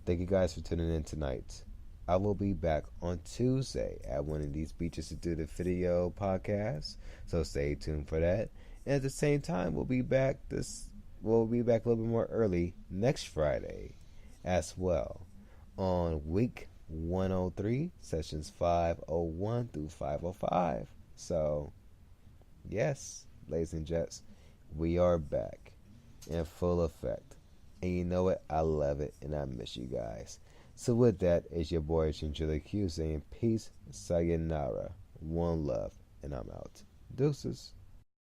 Speaker 1: Thank you guys for tuning in tonight. I will be back on Tuesday at one of these beaches to do the video podcast, so stay tuned for that. And at the same time, we'll be back a little bit more early next Friday as well on week 103, sessions 501 through 505. So, yes, ladies and gents, we are back in full effect. And you know what? I love it and I miss you guys. So with that, it's your boy Chinchilla Q saying peace, sayonara, one love, and I'm out. Deuces.